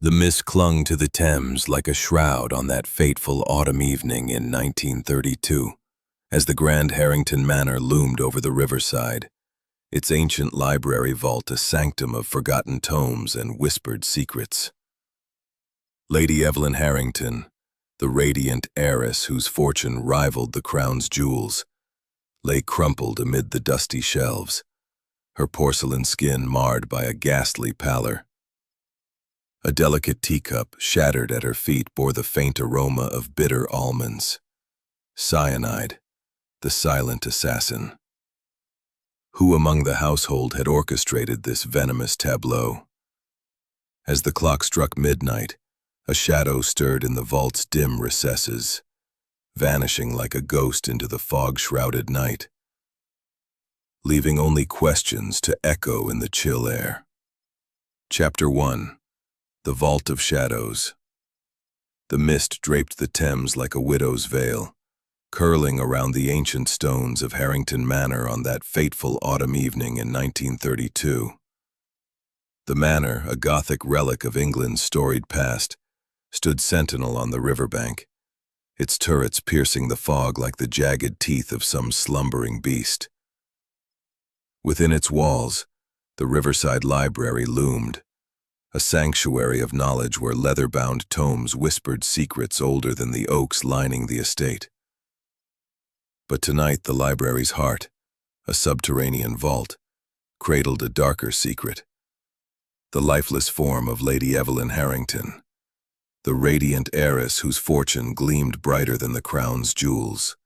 The mist clung to the Thames like a shroud on that fateful autumn evening in 1932, as the grand Harrington Manor loomed over the riverside, its ancient library vault a sanctum of forgotten tomes and whispered secrets. Lady Evelyn Harrington, the radiant heiress whose fortune rivaled the crown's jewels, lay crumpled amid the dusty shelves, her porcelain skin marred by a ghastly pallor. A delicate teacup shattered at her feet bore the faint aroma of bitter almonds. Cyanide, the silent assassin. Who among the household had orchestrated this venomous tableau? As the clock struck midnight, a shadow stirred in the vault's dim recesses, vanishing like a ghost into the fog-shrouded night, leaving only questions to echo in the chill air. Chapter 1. The Vault of Shadows. The mist draped the Thames like a widow's veil, curling around the ancient stones of Harrington Manor on that fateful autumn evening in 1932. The manor, a Gothic relic of England's storied past, stood sentinel on the riverbank, its turrets piercing the fog like the jagged teeth of some slumbering beast. Within its walls, the Riverside Library loomed, a sanctuary of knowledge where leather-bound tomes whispered secrets older than the oaks lining the estate. But tonight the library's heart, a subterranean vault, cradled a darker secret. The lifeless form of Lady Evelyn Harrington, the radiant heiress whose fortune gleamed brighter than the crown's jewels.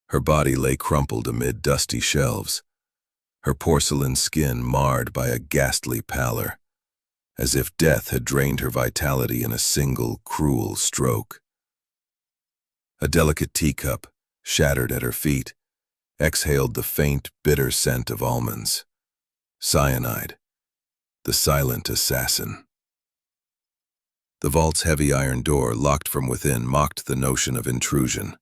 Her body lay crumpled amid dusty shelves, her porcelain skin marred by a ghastly pallor, as if death had drained her vitality in a single, cruel stroke. A delicate teacup, shattered at her feet, exhaled the faint, bitter scent of almonds. Cyanide, the silent assassin. The vault's heavy iron door, locked from within, mocked the notion of intrusion.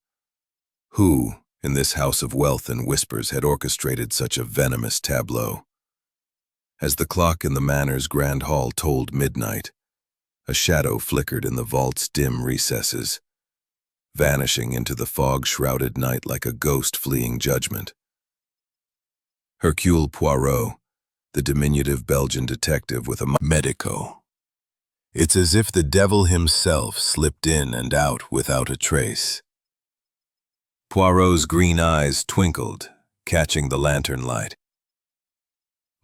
Who, in this house of wealth and whispers, had orchestrated such a venomous tableau? As the clock in the manor's grand hall tolled midnight, a shadow flickered in the vault's dim recesses, vanishing into the fog-shrouded night like a ghost fleeing judgment. Hercule Poirot, the diminutive Belgian detective with a medico. It's as if the devil himself slipped in and out without a trace. Poirot's green eyes twinkled, catching the lantern light.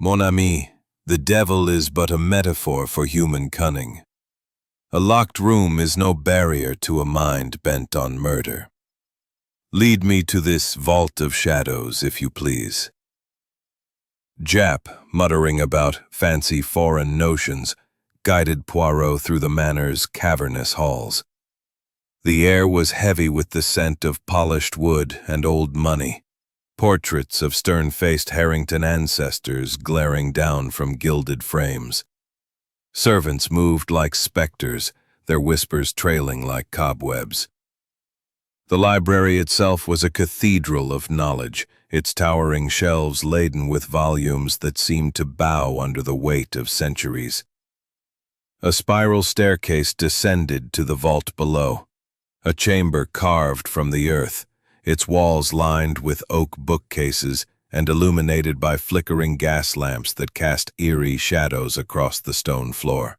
Mon ami, the devil is but a metaphor for human cunning. A locked room is no barrier to a mind bent on murder. Lead me to this vault of shadows, if you please. Jap, muttering about fancy foreign notions, guided Poirot through the manor's cavernous halls. The air was heavy with the scent of polished wood and old money, portraits of stern-faced Harrington ancestors glaring down from gilded frames. Servants moved like specters, their whispers trailing like cobwebs. The library itself was a cathedral of knowledge, its towering shelves laden with volumes that seemed to bow under the weight of centuries. A spiral staircase descended to the vault below, a chamber carved from the earth, its walls lined with oak bookcases and illuminated by flickering gas lamps that cast eerie shadows across the stone floor.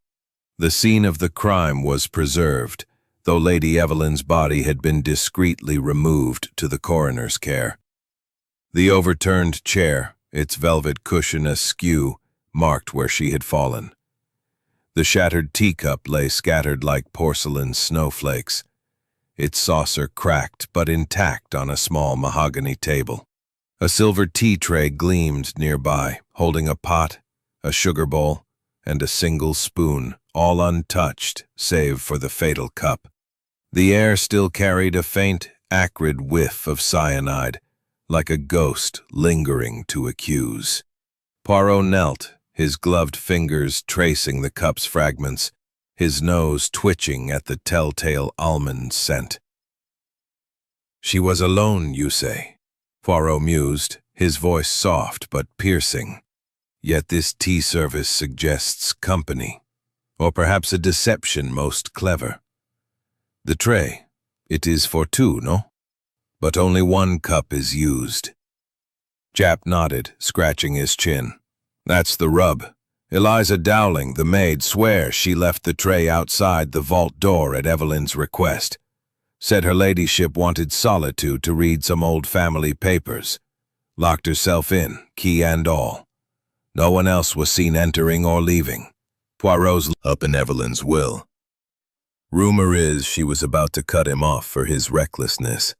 The scene of the crime was preserved, though Lady Evelyn's body had been discreetly removed to the coroner's care. The overturned chair, its velvet cushion askew, marked where she had fallen. The shattered teacup lay scattered like porcelain snowflakes, its saucer cracked but intact on a small mahogany table. A silver tea tray gleamed nearby, holding a pot, a sugar bowl, and a single spoon, all untouched save for the fatal cup. The air still carried a faint, acrid whiff of cyanide, like a ghost lingering to accuse. Poirot knelt, his gloved fingers tracing the cup's fragments, his nose twitching at the telltale almond scent. "She was alone, you say?" Poirot mused, his voice soft but piercing. "Yet this tea service suggests company. or perhaps a deception most clever. The tray, it is for two, no? But only one cup is used. Jap nodded, scratching his chin. That's the rub. Eliza Dowling, the maid, swears she left the tray outside the vault door at Evelyn's request. Said her ladyship wanted solitude to read some old family papers. Locked herself in, key and all. No one else was seen entering or leaving. Poirot's up in Evelyn's will. Rumor is she was about to cut him off for his recklessness.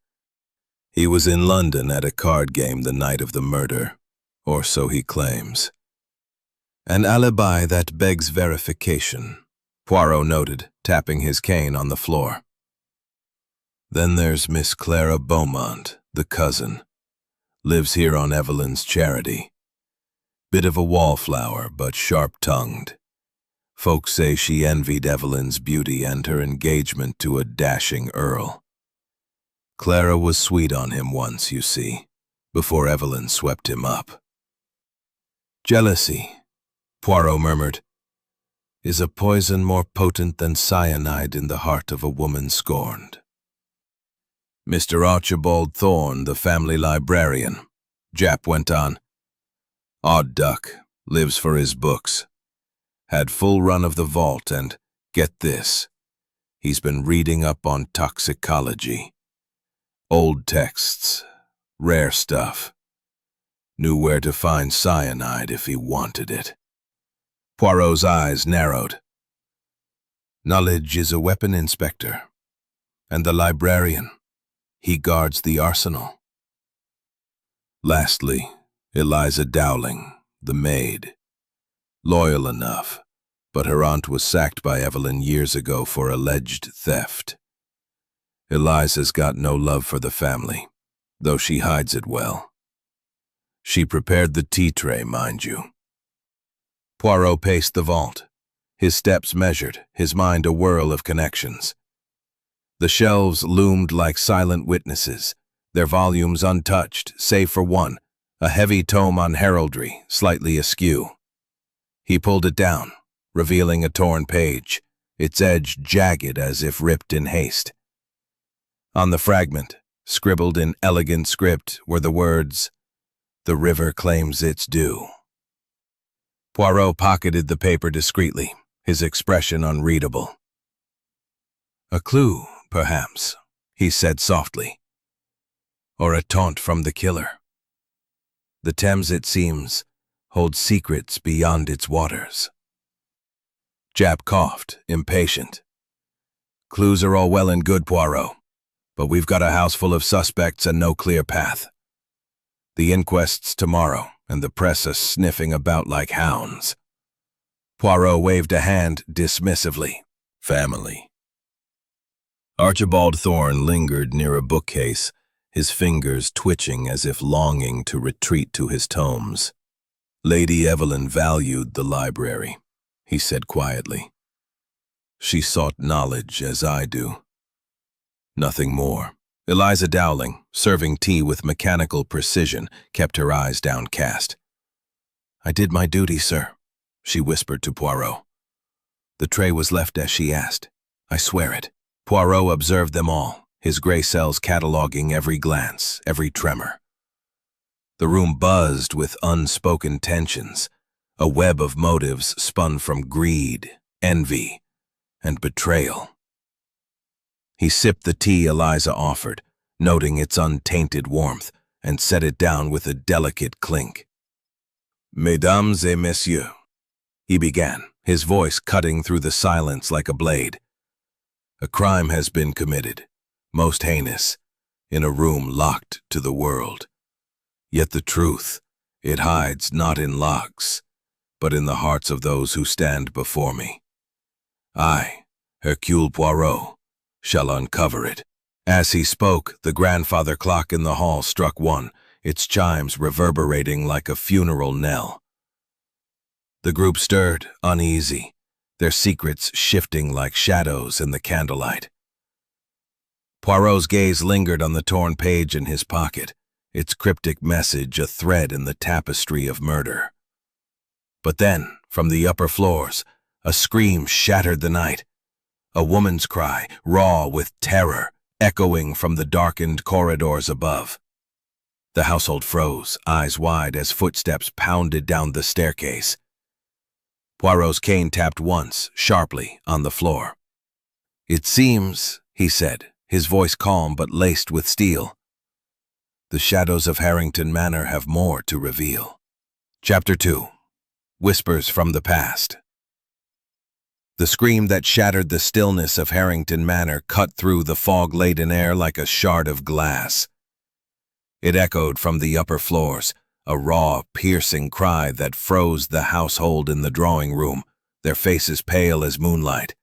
He was in London at a card game the night of the murder, or so he claims. An alibi that begs verification, Poirot noted, tapping his cane on the floor. Then there's Miss Clara Beaumont, the cousin. Lives here on Evelyn's charity. Bit of a wallflower, but sharp-tongued. Folks say she envied Evelyn's beauty and her engagement to a dashing earl. Clara was sweet on him once, you see, before Evelyn swept him up. Jealousy, Poirot murmured, is a poison more potent than cyanide in the heart of a woman scorned. Mr. Archibald Thorne, the family librarian, Jap went on. Odd duck, lives for his books. Had full run of the vault and, get this, he's been reading up on toxicology. Old texts, rare stuff. Knew where to find cyanide if he wanted it. Poirot's eyes narrowed. Knowledge is a weapon, Inspector. And the librarian, he guards the arsenal. Lastly, Eliza Dowling, the maid. Loyal enough, but her aunt was sacked by Evelyn years ago for alleged theft. Eliza's got no love for the family, though she hides it well. She prepared the tea tray, mind you. Poirot paced the vault, his steps measured, his mind a whirl of connections. The shelves loomed like silent witnesses, their volumes untouched, save for one, a heavy tome on heraldry, slightly askew. He pulled it down, revealing a torn page, its edge jagged as if ripped in haste. On the fragment, scribbled in elegant script, were the words, "The river claims its due." Poirot pocketed the paper discreetly, his expression unreadable. "A clue, perhaps," he said softly. "Or a taunt from the killer. The Thames, it seems, holds secrets beyond its waters." Jap coughed, impatient. "Clues are all well and good, Poirot, but we've got a house full of suspects and no clear path. The inquest's tomorrow, and the press are sniffing about like hounds." Poirot waved a hand dismissively. "Family." Archibald Thorne lingered near a bookcase, his fingers twitching as if longing to retreat to his tomes. "Lady Evelyn valued the library," he said quietly. "She sought knowledge as I do. Nothing more." Eliza Dowling, serving tea with mechanical precision, kept her eyes downcast. "I did my duty, sir," she whispered to Poirot. "The tray was left as she asked. I swear it." Poirot observed them all, his gray cells cataloging every glance, every tremor. The room buzzed with unspoken tensions, a web of motives spun from greed, envy, and betrayal. He sipped the tea Eliza offered, noting its untainted warmth, and set it down with a delicate clink. "Mesdames et messieurs," he began, his voice cutting through the silence like a blade. "A crime has been committed, most heinous, in a room locked to the world. Yet the truth, it hides not in locks, but in the hearts of those who stand before me. I, Hercule Poirot, shall uncover it." As he spoke, the grandfather clock in the hall struck 1, its chimes reverberating like a funeral knell. The group stirred, uneasy, their secrets shifting like shadows in the candlelight. Poirot's gaze lingered on the torn page in his pocket, its cryptic message a thread in the tapestry of murder. But then, from the upper floors, A scream shattered the night. A woman's cry, raw with terror, echoing from the darkened corridors above. The household froze, eyes wide as footsteps pounded down the staircase. Poirot's cane tapped once, sharply, on the floor. "It seems," he said, his voice calm but laced with steel, "the shadows of Harrington Manor have more to reveal." Chapter 2. Whispers from the Past. The scream that shattered the stillness of Harrington Manor cut through the fog-laden air like a shard of glass. It echoed from the upper floors, a raw, piercing cry that froze the household in the drawing room, their faces pale as moonlight.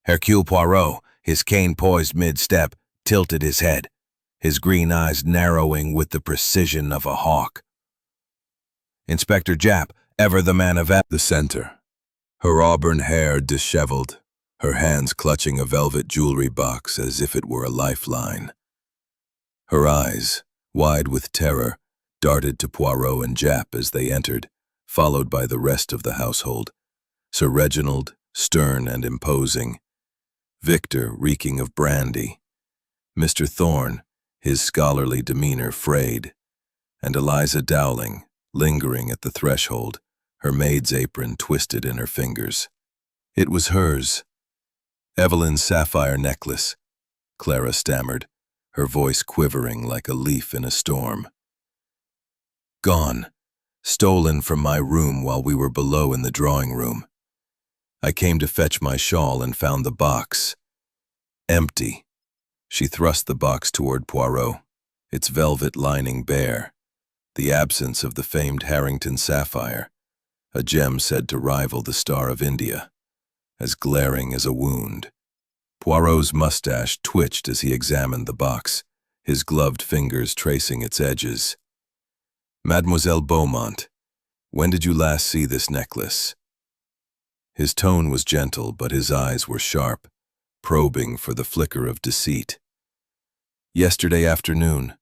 Hercule Poirot, his cane poised mid-step, tilted his head, his green eyes narrowing with the precision of a hawk. Inspector Japp, ever the man of the center, her auburn hair disheveled, her hands clutching a velvet jewelry box as if it were a lifeline. Her eyes, wide with terror, darted to Poirot and Japp as they entered, followed by the rest of the household. Sir Reginald, stern and imposing. Victor, reeking of brandy. Mr. Thorne, his scholarly demeanor frayed. And Eliza Dowling, lingering at the threshold, her maid's apron twisted in her fingers. It was hers. Evelyn's sapphire necklace, Clara stammered, her voice quivering like a leaf in a storm. "Gone. Stolen from my room while we were below in the drawing room. I came to fetch my shawl and found the box. Empty." She thrust the box toward Poirot, its velvet lining bare, the absence of the famed Harrington sapphire, a gem said to rival the Star of India, as glaring as a wound. Poirot's mustache twitched as he examined the box, his gloved fingers tracing its edges. "Mademoiselle Beaumont, when did you last see this necklace?" His tone was gentle, but his eyes were sharp, probing for the flicker of deceit. "Yesterday afternoon,"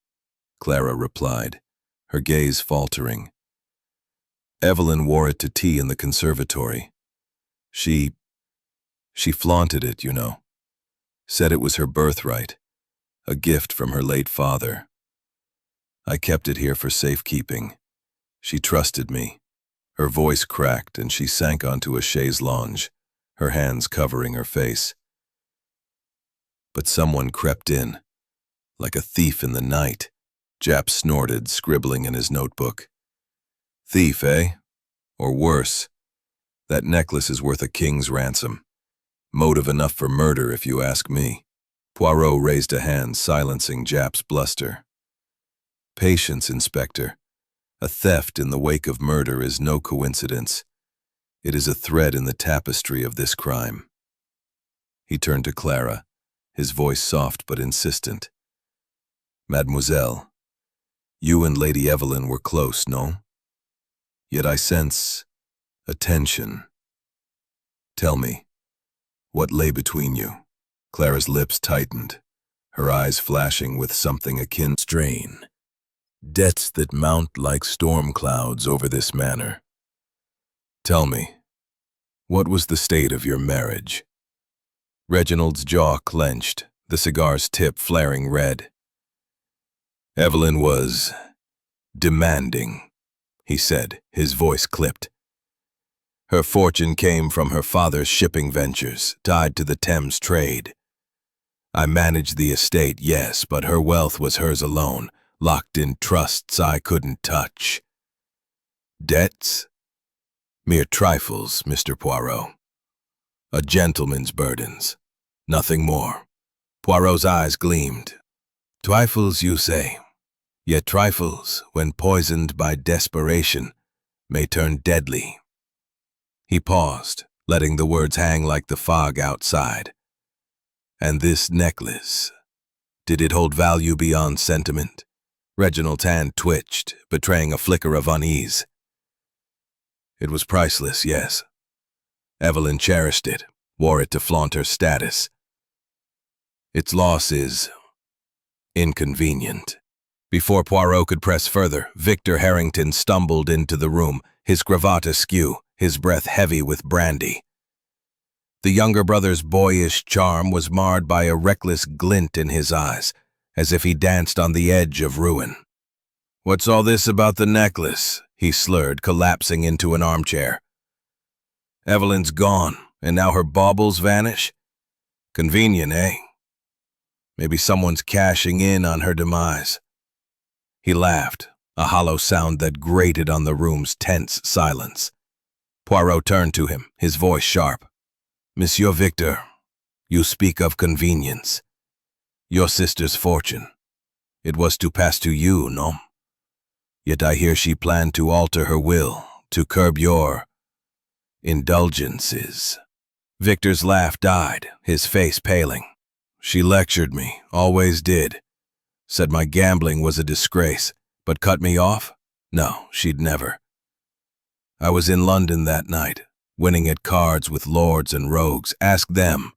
Clara replied, her gaze faltering. "Evelyn wore it to tea in the conservatory. She flaunted it, you know. Said it was her birthright, a gift from her late father. I kept it here for safekeeping. She trusted me." Her voice cracked and she sank onto a chaise longue, her hands covering her face. "But someone crept in, like a thief in the night," Japp snorted, scribbling in his notebook. "Thief, eh? Or worse. That necklace is worth a king's ransom. Motive enough for murder, if you ask me." Poirot raised a hand, silencing Japp's bluster. "Patience, Inspector. A theft in the wake of murder is no coincidence. It is a thread in the tapestry of this crime." He turned to Clara, his voice soft but insistent. "Mademoiselle, you and Lady Evelyn were close, no? Yet I sense a tension. Tell me, what lay between you?" Clara's lips tightened, her eyes flashing with something akin to strain. "Debts that mount like storm clouds over this manor. Tell me, what was the state of your marriage?" Reginald's jaw clenched, the cigar's tip flaring red. "Evelyn was demanding," he said, his voice clipped. "Her fortune came from her father's shipping ventures, tied to the Thames trade. I managed the estate, yes, but her wealth was hers alone, locked in trusts I couldn't touch. Debts? Mere trifles, Mr. Poirot. A gentleman's burdens, nothing more." Poirot's eyes gleamed. "Trifles, you say? Yet trifles, when poisoned by desperation, may turn deadly." He paused, letting the words hang like the fog outside. "And this necklace, did it hold value beyond sentiment?" Reginald's hand twitched, betraying a flicker of unease. "It was priceless, yes. Evelyn cherished it, wore it to flaunt her status. Its loss is inconvenient." Before Poirot could press further, Victor Harrington stumbled into the room, his cravat askew, his breath heavy with brandy. The younger brother's boyish charm was marred by a reckless glint in his eyes, as if he danced on the edge of ruin. "What's all this about the necklace?" he slurred, collapsing into an armchair. "Evelyn's gone, and now her baubles vanish? Convenient, eh? Maybe someone's cashing in on her demise." He laughed, a hollow sound that grated on the room's tense silence. Poirot turned to him, his voice sharp. "Monsieur Victor, you speak of convenience. Your sister's fortune. It was to pass to you, no? Yet I hear she planned to alter her will, to curb your indulgences." Victor's laugh died, his face paling. "She lectured me, always did. Said my gambling was a disgrace, but cut me off? No, she'd never. I was in London that night, winning at cards with lords and rogues. Ask them."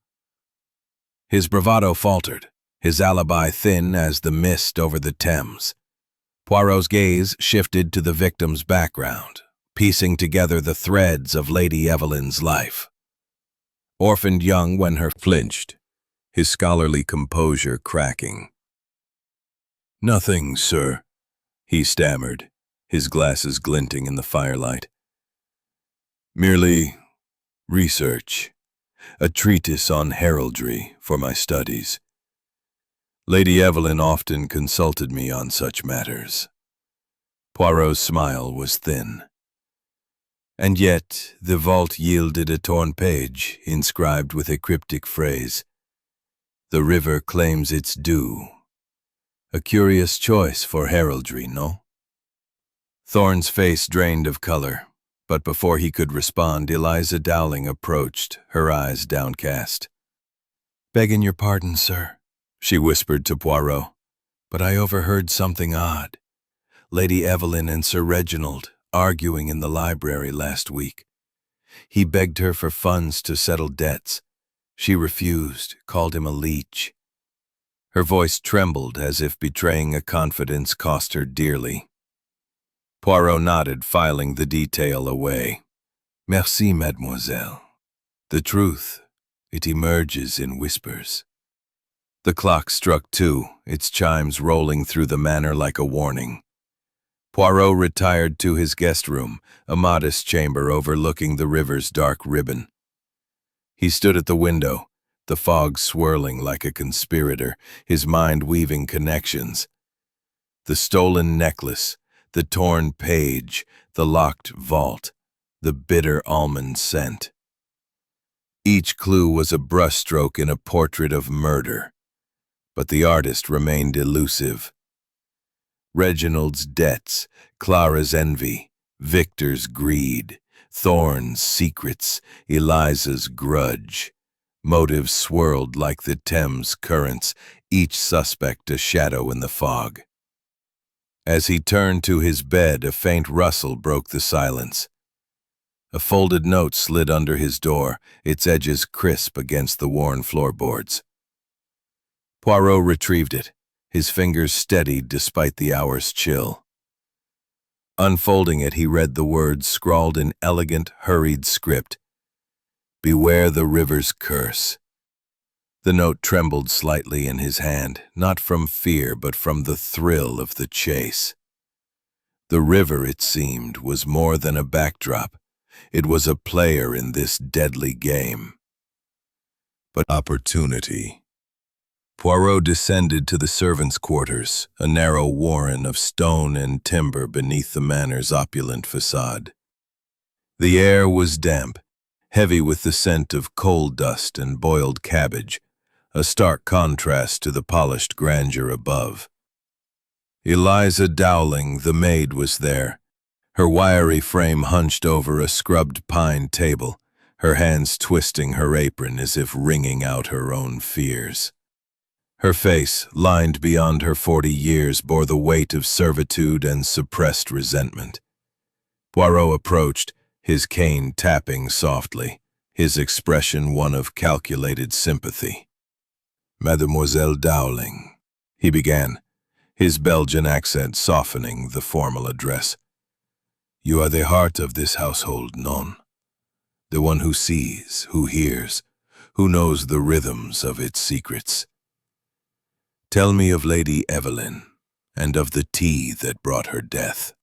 His bravado faltered, his alibi thin as the mist over the Thames. Poirot's gaze shifted to the victim's background, piecing together the threads of Lady Evelyn's life. Orphaned young when her flinched, his scholarly composure cracking. "Nothing, sir," he stammered, his glasses glinting in the firelight. "Merely research, a treatise on heraldry for my studies. Lady Evelyn often consulted me on such matters." Poirot's smile was thin. "And yet the vault yielded a torn page, inscribed with a cryptic phrase, 'The river claims its due.' A curious choice for heraldry, no?" Thorne's face drained of color, but before he could respond, Eliza Dowling approached, her eyes downcast. "Begging your pardon, sir," she whispered to Poirot, "but I overheard something odd. Lady Evelyn and Sir Reginald arguing in the library last week. He begged her for funds to settle debts. She refused, called him a leech." Her voice trembled as if betraying a confidence cost her dearly. Poirot nodded, filing the detail away. "Merci, mademoiselle. The truth, it emerges in whispers." The clock struck 2, its chimes rolling through the manor like a warning. Poirot retired to his guest room, a modest chamber overlooking the river's dark ribbon. He stood at the window, the fog swirling like a conspirator, his mind weaving connections. The stolen necklace, the torn page, the locked vault, the bitter almond scent. Each clue was a brushstroke in a portrait of murder, but the artist remained elusive. Reginald's debts, Clara's envy, Victor's greed, Thorne's secrets, Eliza's grudge. Motives swirled like the Thames currents, each suspect a shadow in the fog. As he turned to his bed, a faint rustle broke the silence. A folded note slid under his door, its edges crisp against the worn floorboards. Poirot retrieved it, his fingers steadied despite the hour's chill. Unfolding it, he read the words scrawled in elegant, hurried script. "Beware the river's curse." The note trembled slightly in his hand, not from fear but from the thrill of the chase. The river, it seemed, was more than a backdrop. It was a player in this deadly game. But opportunity. Poirot descended to the servants' quarters, a narrow warren of stone and timber beneath the manor's opulent facade. The air was damp, heavy with the scent of coal dust and boiled cabbage, a stark contrast to the polished grandeur above. Eliza Dowling, the maid, was there, her wiry frame hunched over a scrubbed pine table, her hands twisting her apron as if wringing out her own fears. Her face, lined beyond her 40 years, bore the weight of servitude and suppressed resentment. Poirot approached, his cane tapping softly, his expression one of calculated sympathy. "Mademoiselle Dowling," he began, his Belgian accent softening the formal address. "You are the heart of this household, non? the one who sees, who hears, who knows the rhythms of its secrets. Tell me of Lady Evelyn, and of the tea that brought her death."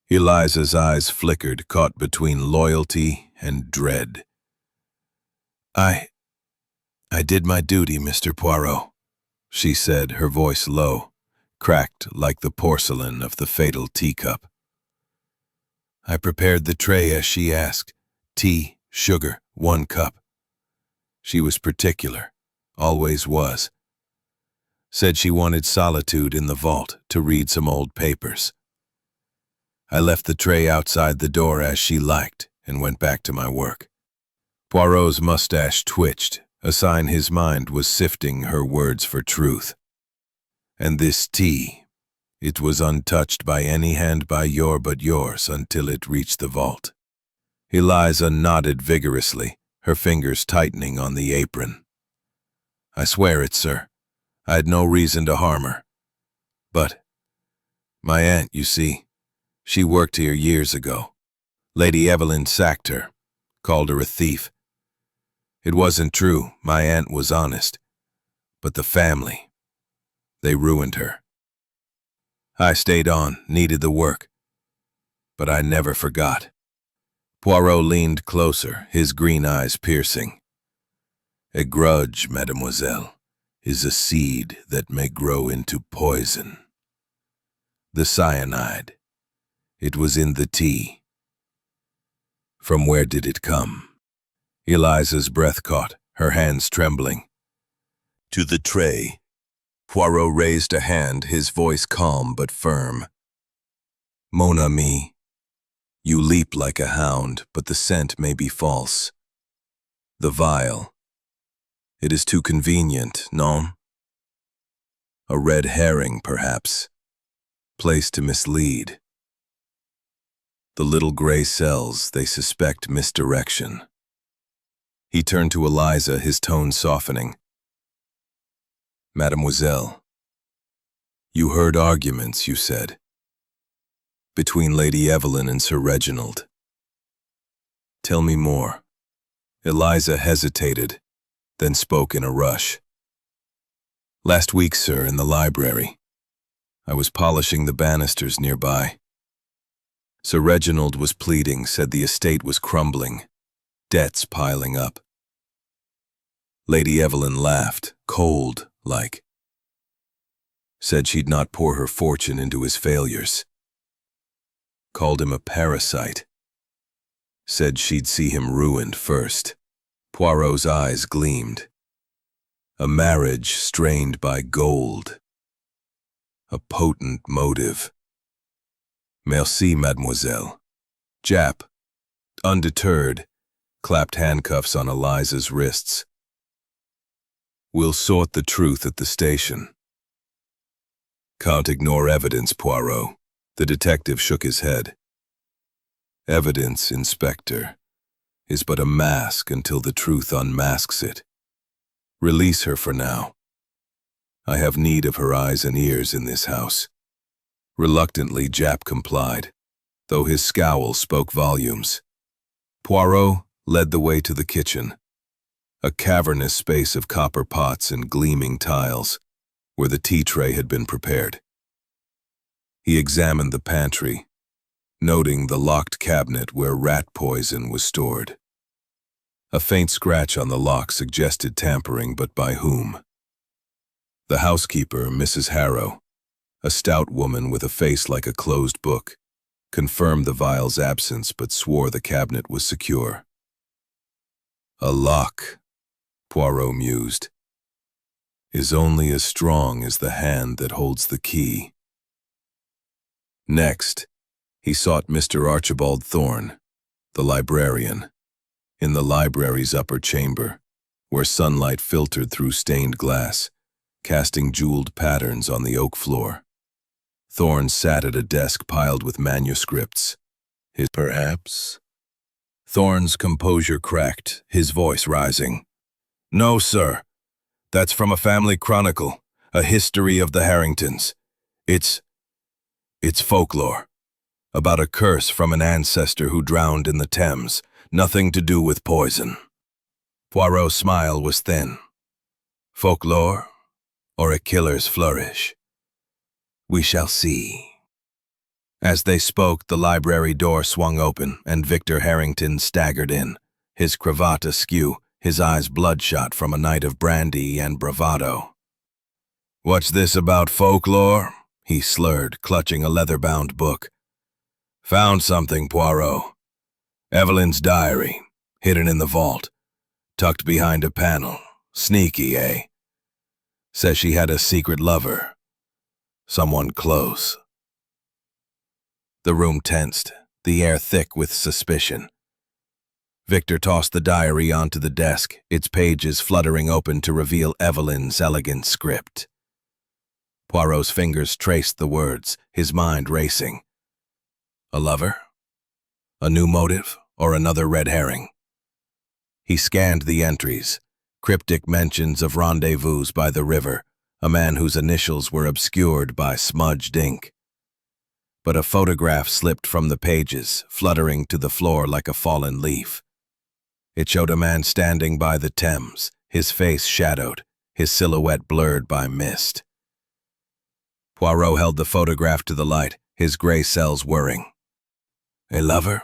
Eliza's eyes flickered, caught between loyalty and dread. I did my duty, Mr. Poirot," she said, her voice low, cracked like the porcelain of the fatal teacup. "I prepared the tray as she asked. Tea, sugar, 1 cup. She was particular, always was. Said she wanted solitude in the vault to read some old papers. I left the tray outside the door as she liked and went back to my work." Poirot's mustache twitched, a sign his mind was sifting her words for truth. "And this tea, it was untouched by any hand but yours until it reached the vault." Eliza nodded vigorously, her fingers tightening on the apron. "I swear it, sir. I had no reason to harm her. But my aunt, you see, she worked here years ago. Lady Evelyn sacked her, called her a thief. It wasn't true, my aunt was honest. But the family, they ruined her. I stayed on, needed the work. But I never forgot." Poirot leaned closer, his green eyes piercing. "A grudge, mademoiselle, is a seed that may grow into poison. The cyanide, it was in the tea. From where did it come?" Eliza's breath caught, her hands trembling. "To the tray." Poirot raised a hand, his voice calm but firm. "Mon ami, you leap like a hound, but the scent may be false. The vial, it is too convenient, non? A red herring, perhaps, placed to mislead. The little gray cells, they suspect misdirection." He turned to Eliza, his tone softening. "Mademoiselle, you heard arguments, you said, between Lady Evelyn and Sir Reginald. Tell me more." Eliza hesitated, then spoke in a rush. "Last week, sir, in the library. I was polishing the banisters nearby. Sir Reginald was pleading, said the estate was crumbling, debts piling up. Lady Evelyn laughed, cold-like. Said she'd not pour her fortune into his failures. Called him a parasite. Said she'd see him ruined first." Poirot's eyes gleamed. "A marriage strained by gold. A potent motive. Merci, mademoiselle." Jap, undeterred, clapped handcuffs on Eliza's wrists. "We'll sort the truth at the station." "Can't ignore evidence, Poirot." The detective shook his head. "Evidence, Inspector, is but a mask until the truth unmasks it. Release her for now. I have need of her eyes and ears in this house." Reluctantly, Jap complied, though his scowl spoke volumes. Poirot led the way to the kitchen, a cavernous space of copper pots and gleaming tiles, where the tea tray had been prepared. He examined the pantry, noting the locked cabinet where rat poison was stored. A faint scratch on the lock suggested tampering, but by whom? The housekeeper, Mrs. Harrow, a stout woman with a face like a closed book, confirmed the vial's absence but swore the cabinet was secure. "A lock," Poirot mused, "is only as strong as the hand that holds the key." Next, he sought Mr. Archibald Thorne, the librarian, in the library's upper chamber, where sunlight filtered through stained glass, casting jeweled patterns on the oak floor. Thorne sat at a desk piled with manuscripts. Perhaps? Thorne's composure cracked, his voice rising. "No, sir. That's from a family chronicle, a history of the Harringtons. It's folklore, about a curse from an ancestor who drowned in the Thames, Nothing to do with poison. Poirot's smile was thin. Folklore or a killer's flourish? We shall see. As they spoke, the library door swung open, and Victor Harrington staggered in, his cravat askew, his eyes bloodshot from a night of brandy and bravado. "What's this about folklore?" he slurred, clutching a leather-bound book. "Found something, Poirot. Evelyn's diary, hidden in the vault, tucked behind a panel. Sneaky, eh? Says she had a secret lover. Someone close." The room tensed, the air thick with suspicion. Victor tossed the diary onto the desk, its pages fluttering open to reveal Evelyn's elegant script. Poirot's fingers traced the words, his mind racing. A lover? A new motive, or another red herring? He scanned the entries, cryptic mentions of rendezvous by the river, a man whose initials were obscured by smudged ink. But a photograph slipped from the pages, fluttering to the floor like a fallen leaf. It showed a man standing by the Thames, his face shadowed, his silhouette blurred by mist. Poirot held the photograph to the light, his gray cells whirring. "A lover?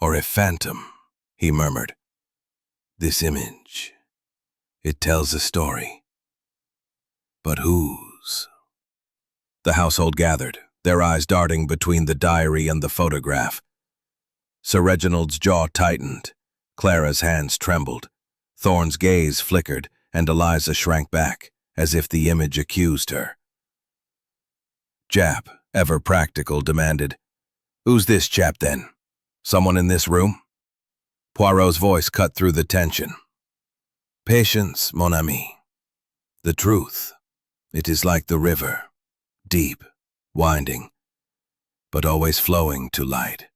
Or a phantom?" he murmured. "This image, it tells a story. But whose?" The household gathered, their eyes darting between the diary and the photograph. Sir Reginald's jaw tightened, Clara's hands trembled, Thorne's gaze flickered, and Eliza shrank back, as if the image accused her. Jap, ever practical, demanded, "Who's this chap, then? Someone in this room?" Poirot's voice cut through the tension. "Patience, mon ami. The truth, it is like the river, deep, winding, but always flowing to light."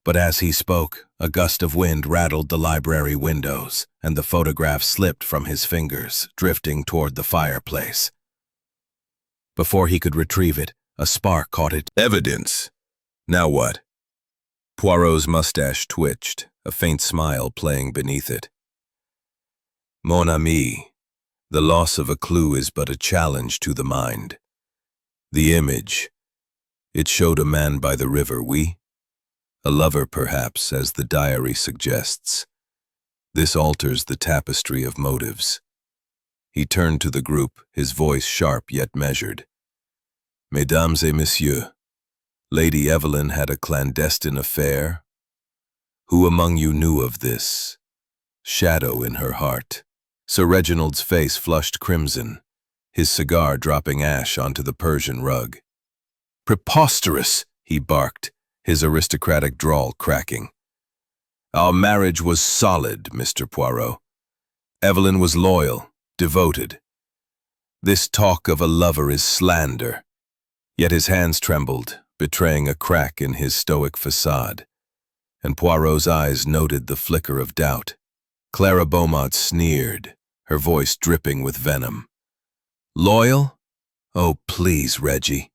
But as he spoke, a gust of wind rattled the library windows, and the photograph slipped from his fingers, drifting toward the fireplace. Before he could retrieve it, a spark caught it. "Evidence! Now what?" Poirot's mustache twitched, a faint smile playing beneath it. "Mon ami, the loss of a clue is but a challenge to the mind. The image, it showed a man by the river, oui? A lover, perhaps, as the diary suggests. This alters the tapestry of motives." He turned to the group, his voice sharp yet measured. "Mesdames et messieurs, Lady Evelyn had a clandestine affair? Who among you knew of this shadow in her heart?" Sir Reginald's face flushed crimson, his cigar dropping ash onto the Persian rug. "Preposterous!" he barked, his aristocratic drawl cracking. "Our marriage was solid, Mr. Poirot. Evelyn was loyal, devoted. This talk of a lover is slander." Yet his hands trembled, betraying a crack in his stoic facade, and Poirot's eyes noted the flicker of doubt. Clara Beaumont sneered, her voice dripping with venom. "Loyal? Oh, please, Reggie.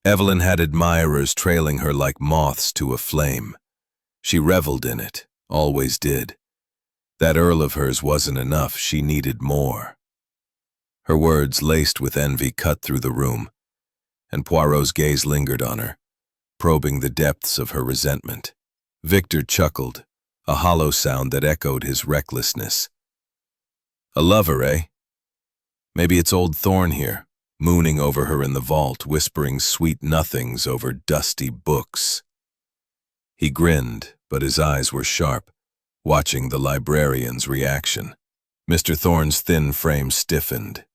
Evelyn had admirers trailing her like moths to a flame. She reveled in it, always did. That Earl of hers wasn't enough, she needed more." Her words, laced with envy, cut through the room, and Poirot's gaze lingered on her, probing the depths of her resentment. Victor chuckled, a hollow sound that echoed his recklessness. "A lover, eh? Maybe it's old Thorne here, mooning over her in the vault, whispering sweet nothings over dusty books." He grinned, but his eyes were sharp, watching the librarian's reaction. Mr. Thorne's thin frame stiffened,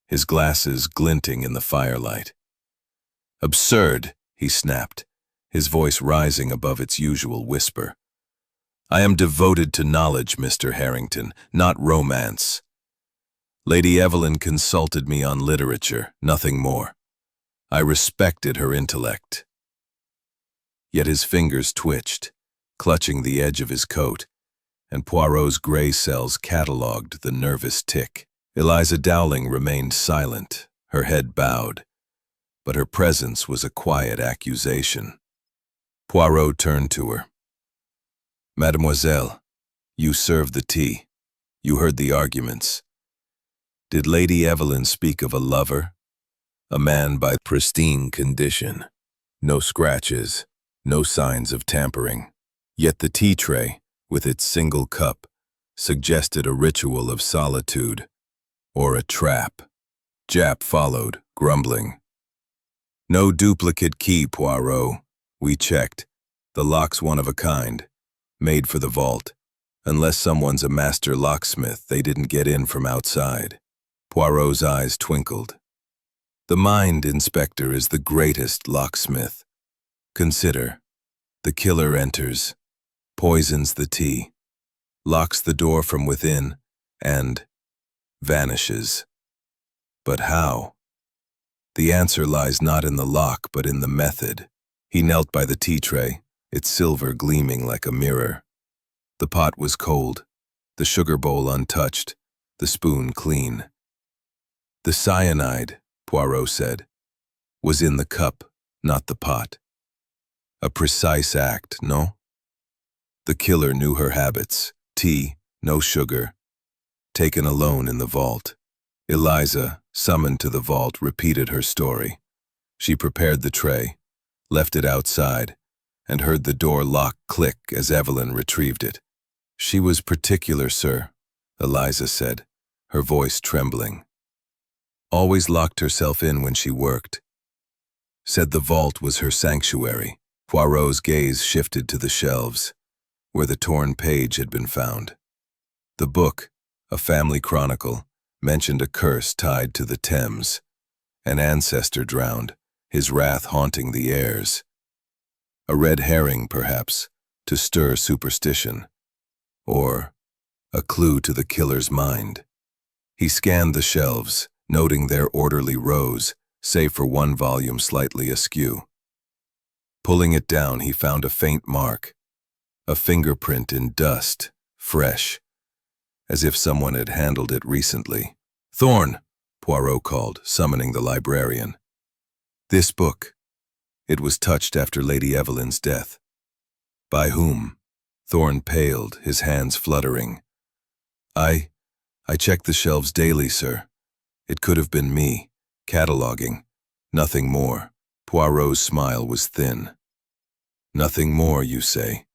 his glasses glinting in the firelight. "Absurd," he snapped, his voice rising above its usual whisper. "I am devoted to knowledge, Mr. Harrington, not romance. Lady Evelyn consulted me on literature, nothing more. I respected her intellect." Yet his fingers twitched, clutching the edge of his coat, and Poirot's gray cells catalogued the nervous tick. Eliza Dowling remained silent, her head bowed, but her presence was a quiet accusation. Poirot turned to her. Mademoiselle, you served the tea. You heard the arguments. Did Lady Evelyn speak of a lover? A man by pristine condition. No scratches, no signs of tampering. Yet the tea tray, with its single cup, suggested a ritual of solitude, or a trap. Jap followed, grumbling. No duplicate key, Poirot. We checked. The lock's one of a kind, made for the vault. Unless someone's a master locksmith, they didn't get in from outside. Poirot's eyes twinkled. The mind, Inspector, is the greatest locksmith. Consider. The killer enters, poisons the tea, locks the door from within, and vanishes. But how? The answer lies not in the lock, but in the method. He knelt by the tea tray, its silver gleaming like a mirror. The pot was cold, the sugar bowl untouched, the spoon clean. The cyanide, Poirot said, was in the cup, not the pot. A precise act, no? The killer knew her habits. Tea, no sugar. Taken alone in the vault. Eliza, summoned to the vault, repeated her story. She prepared the tray, left it outside, and heard the door lock click as Evelyn retrieved it. She was particular, sir, Eliza said, her voice trembling. Always locked herself in when she worked. Said the vault was her sanctuary. Poirot's gaze shifted to the shelves, where the torn page had been found. The book, a family chronicle, mentioned a curse tied to the Thames. An ancestor drowned, his wrath haunting the heirs. A red herring, perhaps, to stir superstition. Or a clue to the killer's mind. He scanned the shelves, noting their orderly rows, save for one volume slightly askew. Pulling it down, he found a faint mark, a fingerprint in dust, fresh, as if someone had handled it recently. "Thorn," Poirot called, summoning the librarian. "This book. It was touched after Lady Evelyn's death." "By whom?" Thorn paled, his hands fluttering. I check the shelves daily, sir. It could have been me, cataloging, nothing more." Poirot's smile was thin. "Nothing more, you say?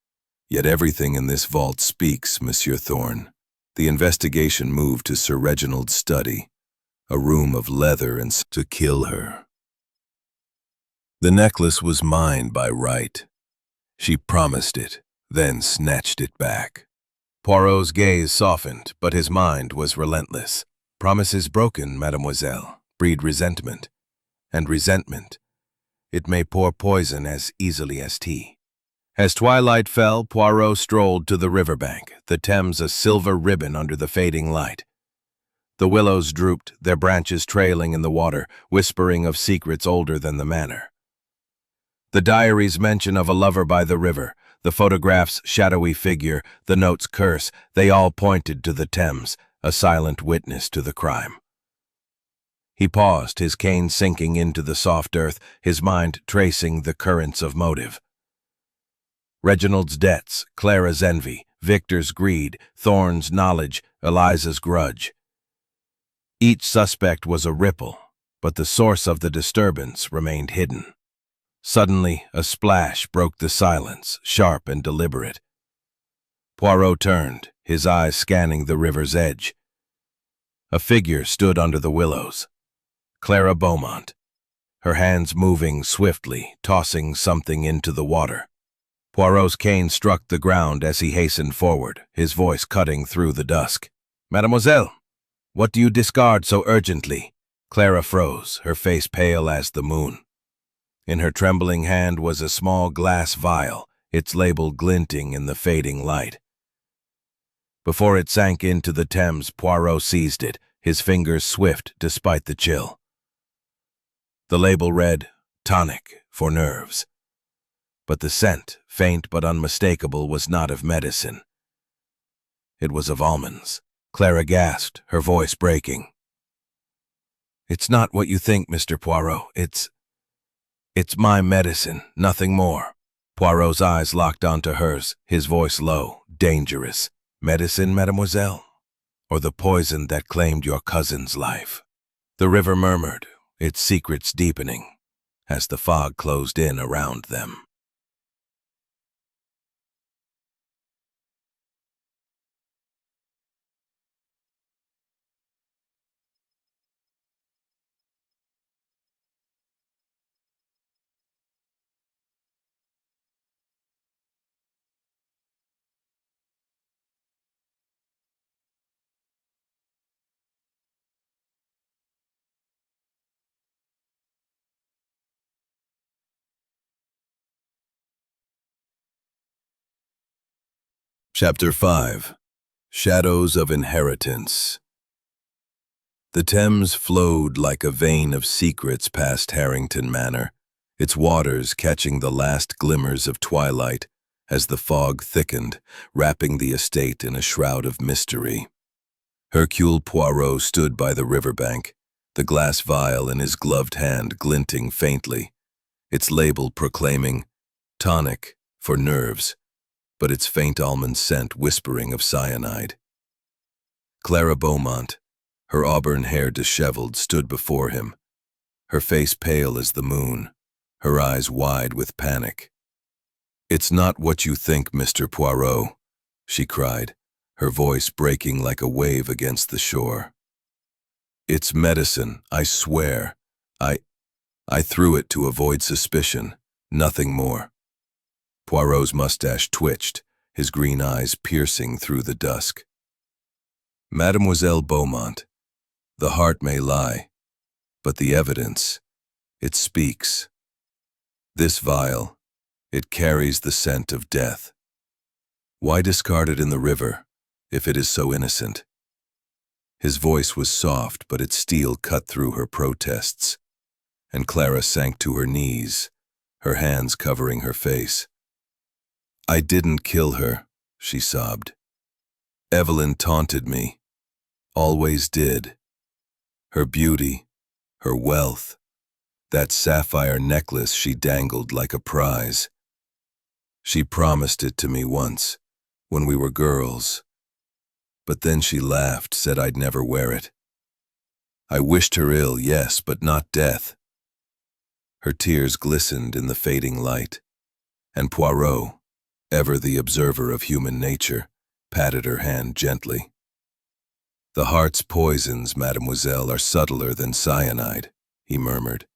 Yet everything in this vault speaks, Monsieur Thorn." The investigation moved to Sir Reginald's study, a room of leather and to kill her. The necklace was mine by right. She promised it, then snatched it back. Poirot's gaze softened, but his mind was relentless. "Promises broken, mademoiselle, breed resentment. And resentment, it may pour poison as easily as tea." As twilight fell, Poirot strolled to the riverbank, the Thames a silver ribbon under the fading light. The willows drooped, their branches trailing in the water, whispering of secrets older than the manor. The diary's mention of a lover by the river, the photograph's shadowy figure, the note's curse, they all pointed to the Thames, a silent witness to the crime. He paused, his cane sinking into the soft earth, his mind tracing the currents of motive. Reginald's debts, Clara's envy, Victor's greed, Thorn's knowledge, Eliza's grudge. Each suspect was a ripple, but the source of the disturbance remained hidden. Suddenly, a splash broke the silence, sharp and deliberate. Poirot turned, his eyes scanning the river's edge. A figure stood under the willows. Clara Beaumont, her hands moving swiftly, tossing something into the water. Poirot's cane struck the ground as he hastened forward, his voice cutting through the dusk. "Mademoiselle, what do you discard so urgently?" Clara froze, her face pale as the moon. In her trembling hand was a small glass vial, its label glinting in the fading light. Before it sank into the Thames, Poirot seized it, his fingers swift despite the chill. The label read, "Tonic for nerves." But the scent, faint but unmistakable, was not of medicine. It was of almonds. Clara gasped, her voice breaking. "It's not what you think, Mr. Poirot. It's my medicine, nothing more." Poirot's eyes locked onto hers, his voice low. Dangerous. Medicine, mademoiselle? Or the poison that claimed your cousin's life? The river murmured, its secrets deepening, as the fog closed in around them. Chapter 5. Shadows of Inheritance. The Thames flowed like a vein of secrets past Harrington Manor, its waters catching the last glimmers of twilight as the fog thickened, wrapping the estate in a shroud of mystery. Hercule Poirot stood by the riverbank, the glass vial in his gloved hand glinting faintly, its label proclaiming, "Tonic for nerves," but its faint almond scent whispering of cyanide. Clara Beaumont, her auburn hair disheveled, stood before him, her face pale as the moon, her eyes wide with panic. "It's not what you think, Mr. Poirot," she cried, her voice breaking like a wave against the shore. "It's medicine, I swear. I threw it to avoid suspicion, nothing more." Poirot's mustache twitched, his green eyes piercing through the dusk. "Mademoiselle Beaumont, the heart may lie, but the evidence, it speaks. This vial, it carries the scent of death. Why discard it in the river, if it is so innocent?" His voice was soft, but its steel cut through her protests, and Clara sank to her knees, her hands covering her face. "I didn't kill her," she sobbed. "Evelyn taunted me. Always did. Her beauty, her wealth, that sapphire necklace she dangled like a prize. She promised it to me once, when we were girls. But then she laughed, said I'd never wear it. I wished her ill, yes, but not death." Her tears glistened in the fading light, and Poirot, ever the observer of human nature, patted her hand gently. "The heart's poisons, mademoiselle, are subtler than cyanide," he murmured.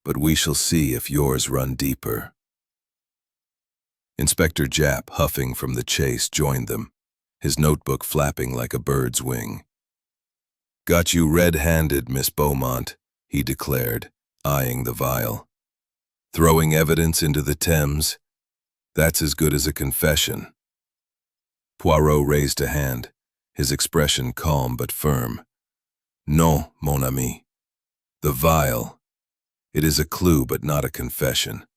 "But we shall see if yours run deeper." Inspector Japp, huffing from the chase, joined them, his notebook flapping like a bird's wing. "Got you red-handed, Miss Beaumont," he declared, eyeing the vial. "Throwing evidence into the Thames? That's as good as a confession." Poirot raised a hand, his expression calm but firm. "Non, mon ami. The vial. It is a clue but not a confession.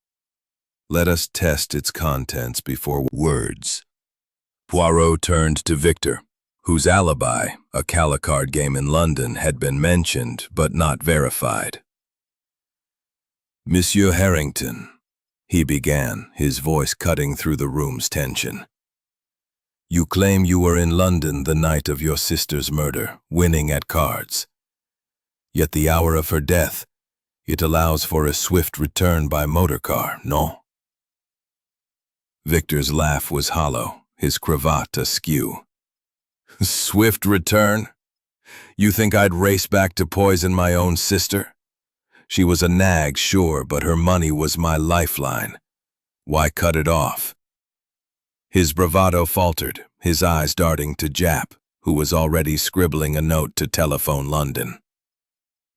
Let us test its contents before words." Poirot turned to Victor, whose alibi, a Calicard game in London, had been mentioned but not verified. "Monsieur Harrington," he began, his voice cutting through the room's tension. "You claim you were in London the night of your sister's murder, winning at cards. Yet the hour of her death, it allows for a swift return by motorcar, no?" Victor's laugh was hollow, his cravat askew. "Swift return? You think I'd race back to poison my own sister? She was a nag, sure, but her money was my lifeline. Why cut it off?" His bravado faltered, his eyes darting to Japp, who was already scribbling a note to telephone London.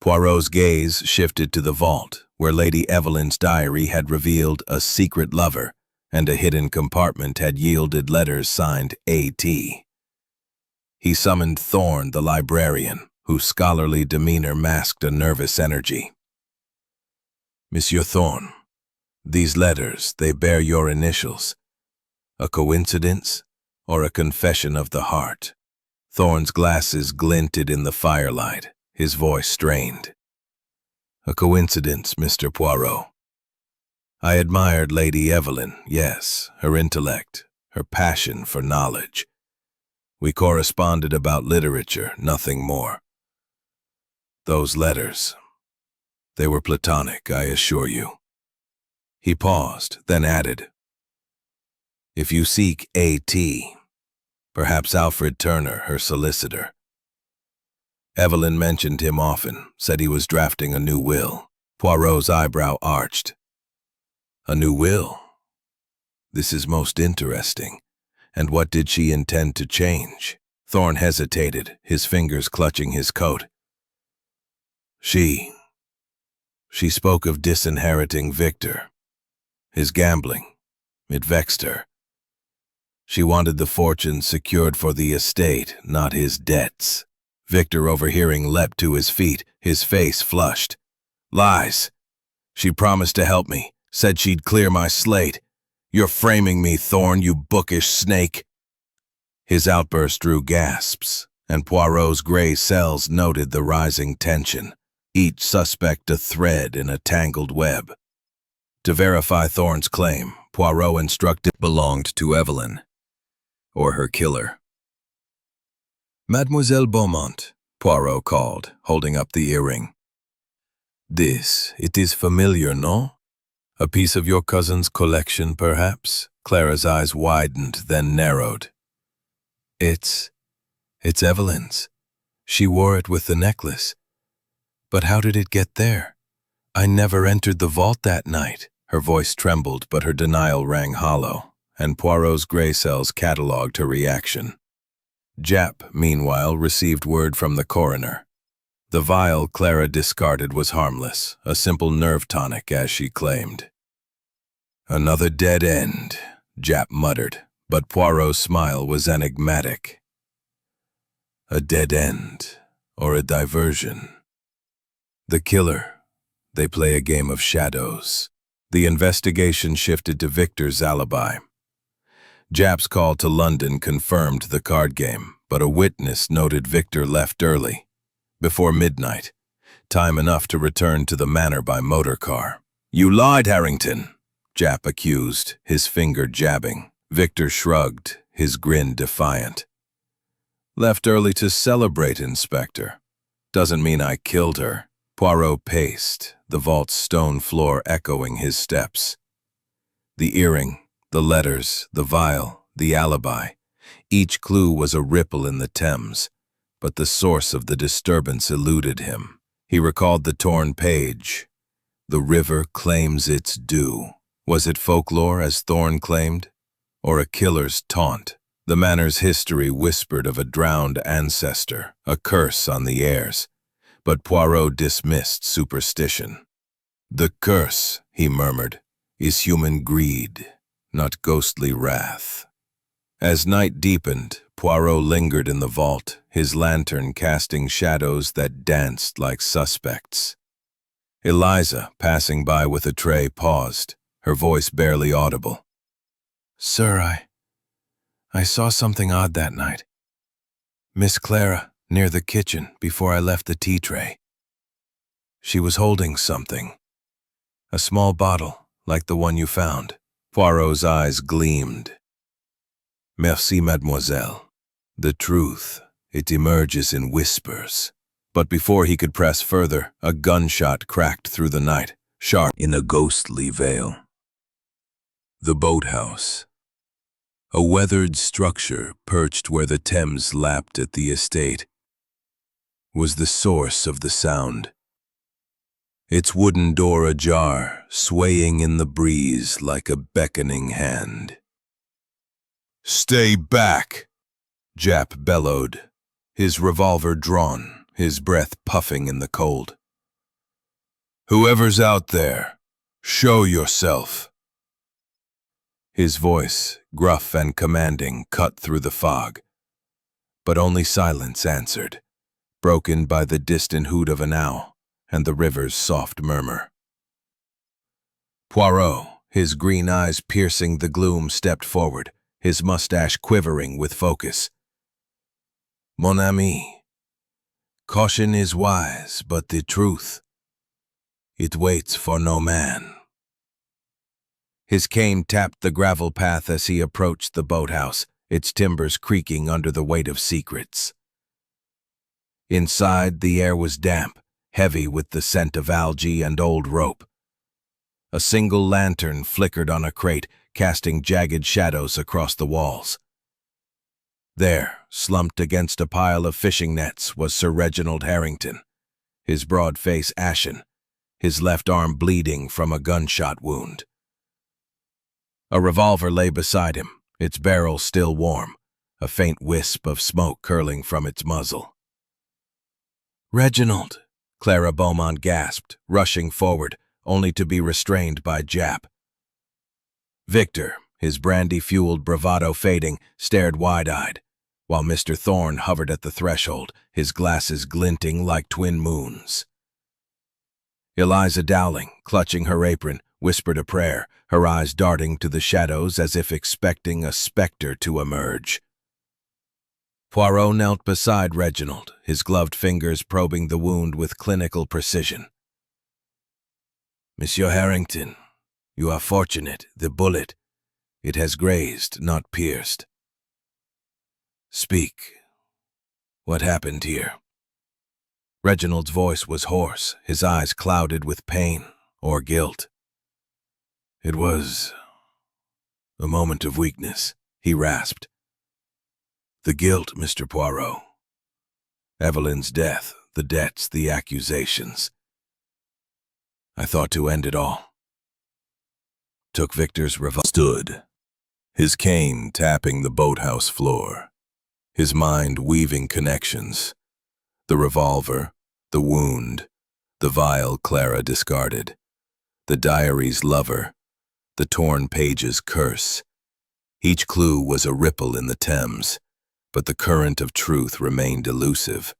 Poirot's gaze shifted to the vault, where Lady Evelyn's diary had revealed a secret lover, and a hidden compartment had yielded letters signed A.T. He summoned Thorne, the librarian, whose scholarly demeanor masked a nervous energy. "Monsieur Thorne, these letters, they bear your initials. A coincidence or a confession of the heart?" Thorne's glasses glinted in the firelight, his voice strained. "A coincidence, Mr. Poirot. I admired Lady Evelyn, yes, her intellect, her passion for knowledge. We corresponded about literature, nothing more. Those letters, they were platonic, I assure you. He paused, then added, if you seek A.T., perhaps Alfred Turner, her solicitor. Evelyn mentioned him often, said he was drafting a new will. Poirot's eyebrow arched. A new will? This is most interesting. And what did she intend to change? Thorne hesitated, his fingers clutching his coat. She spoke of disinheriting Victor. His gambling, it vexed her. She wanted the fortune secured for the estate, not his debts. Victor, overhearing, leapt to his feet, his face flushed. Lies. She promised to help me, said she'd clear my slate. You're framing me, Thorne, you bookish snake. His outburst drew gasps, and Poirot's gray cells noted the rising tension, each suspect a thread in a tangled web. To verify Thorne's claim, Poirot instructed belonged to Evelyn, or her killer. Mademoiselle Beaumont, Poirot called, holding up the earring. It is familiar, no? A piece of your cousin's collection, perhaps? Clara's eyes widened, then narrowed. It's Evelyn's. She wore it with the necklace. But how did it get there? I never entered the vault that night. Her voice trembled, but her denial rang hollow, and Poirot's gray cells catalogued her reaction. Jap, meanwhile, received word from the coroner. The vial Clara discarded was harmless, a simple nerve tonic, as she claimed. Another dead end, Jap muttered, but Poirot's smile was enigmatic. A dead end, or a diversion. The killer, they play a game of shadows. The investigation shifted to Victor's alibi. Jap's call to London confirmed the card game, but a witness noted Victor left early, before midnight, time enough to return to the manor by motor car. You lied, Harrington, Jap accused, his finger jabbing. Victor shrugged, his grin defiant. Left early to celebrate, Inspector. Doesn't mean I killed her. Poirot paced, the vault's stone floor echoing his steps. The earring, the letters, the vial, the alibi. Each clue was a ripple in the Thames, but the source of the disturbance eluded him. He recalled the torn page. The river claims its due. Was it folklore, as Thorne claimed, or a killer's taunt? The manor's history whispered of a drowned ancestor, a curse on the heirs, but Poirot dismissed superstition. The curse, he murmured, is human greed, not ghostly wrath. As night deepened, Poirot lingered in the vault, his lantern casting shadows that danced like suspects. Eliza, passing by with a tray, paused, her voice barely audible. Sir, I saw something odd that night. Miss Clara, near the kitchen, before I left the tea tray. She was holding something. A small bottle, like the one you found. Poirot's eyes gleamed. Merci, mademoiselle. The truth, it emerges in whispers. But before he could press further, a gunshot cracked through the night, sharp in a ghostly veil. The boathouse. A weathered structure perched where the Thames lapped at the estate, was the source of the sound. Its wooden door ajar, swaying in the breeze like a beckoning hand. Stay back, Jap bellowed, his revolver drawn, his breath puffing in the cold. Whoever's out there, show yourself. His voice, gruff and commanding, cut through the fog. But only silence answered, broken by the distant hoot of an owl and the river's soft murmur. Poirot, his green eyes piercing the gloom, stepped forward, his mustache quivering with focus. Mon ami, caution is wise, but the truth, it waits for no man. His cane tapped the gravel path as he approached the boathouse, its timbers creaking under the weight of secrets. Inside, the air was damp, heavy with the scent of algae and old rope. A single lantern flickered on a crate, casting jagged shadows across the walls. There, slumped against a pile of fishing nets, was Sir Reginald Harrington, his broad face ashen, his left arm bleeding from a gunshot wound. A revolver lay beside him, its barrel still warm, a faint wisp of smoke curling from its muzzle. "Reginald," Clara Beaumont gasped, rushing forward, only to be restrained by Jap. Victor, his brandy-fueled bravado fading, stared wide-eyed, while Mr. Thorne hovered at the threshold, his glasses glinting like twin moons. Eliza Dowling, clutching her apron, whispered a prayer, her eyes darting to the shadows as if expecting a specter to emerge. Poirot knelt beside Reginald, his gloved fingers probing the wound with clinical precision. "Monsieur Harrington, you are fortunate. The bullet, it has grazed, not pierced. Speak. What happened here?" Reginald's voice was hoarse, his eyes clouded with pain or guilt. "It was a moment of weakness," he rasped. "The guilt, Mr. Poirot. Evelyn's death, the debts, the accusations. I thought to end it all. Took Victor's revolver. Stood, his cane tapping the boathouse floor, his mind weaving connections. The revolver, the wound, the vial Clara discarded, the diary's lover, the torn page's curse. Each clue was a ripple in the Thames, but the current of truth remained elusive.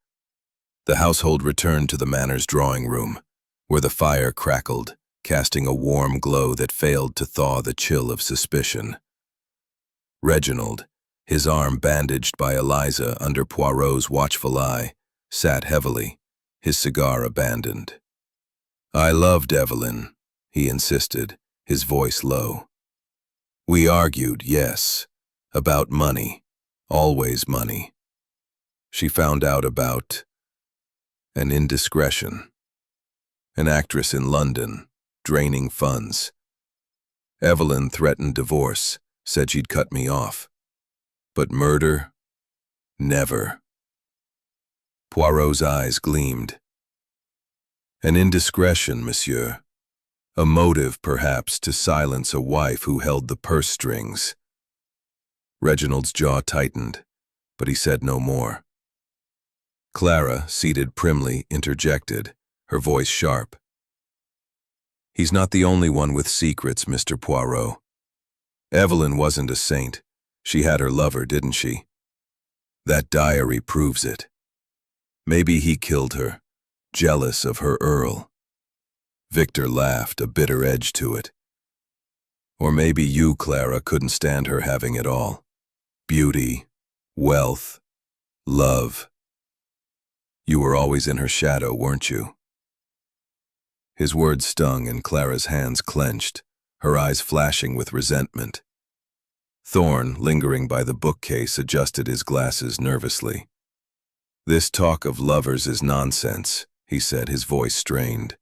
The household returned to the Manor's drawing room, where the fire crackled, casting a warm glow that failed to thaw the chill of suspicion. Reginald, his arm bandaged by Eliza under Poirot's watchful eye, sat heavily, his cigar abandoned. "I loved Evelyn," he insisted, his voice low. "We argued, yes, about money, always money. She found out about an indiscretion. An actress in London, draining funds. Evelyn threatened divorce, said she'd cut me off. But murder? Never." Poirot's eyes gleamed. "An indiscretion, monsieur. A motive, perhaps, to silence a wife who held the purse strings." Reginald's jaw tightened, but he said no more. Clara, seated primly, interjected, her voice sharp. "He's not the only one with secrets, Mr. Poirot. Evelyn wasn't a saint. She had her lover, didn't she? That diary proves it. Maybe he killed her, jealous of her Earl." Victor laughed, a bitter edge to it. "Or maybe you, Clara, couldn't stand her having it all. Beauty, wealth, love. You were always in her shadow, weren't you?" His words stung and Clara's hands clenched, her eyes flashing with resentment. Thorne, lingering by the bookcase, adjusted his glasses nervously. "This talk of lovers is nonsense," he said, his voice strained.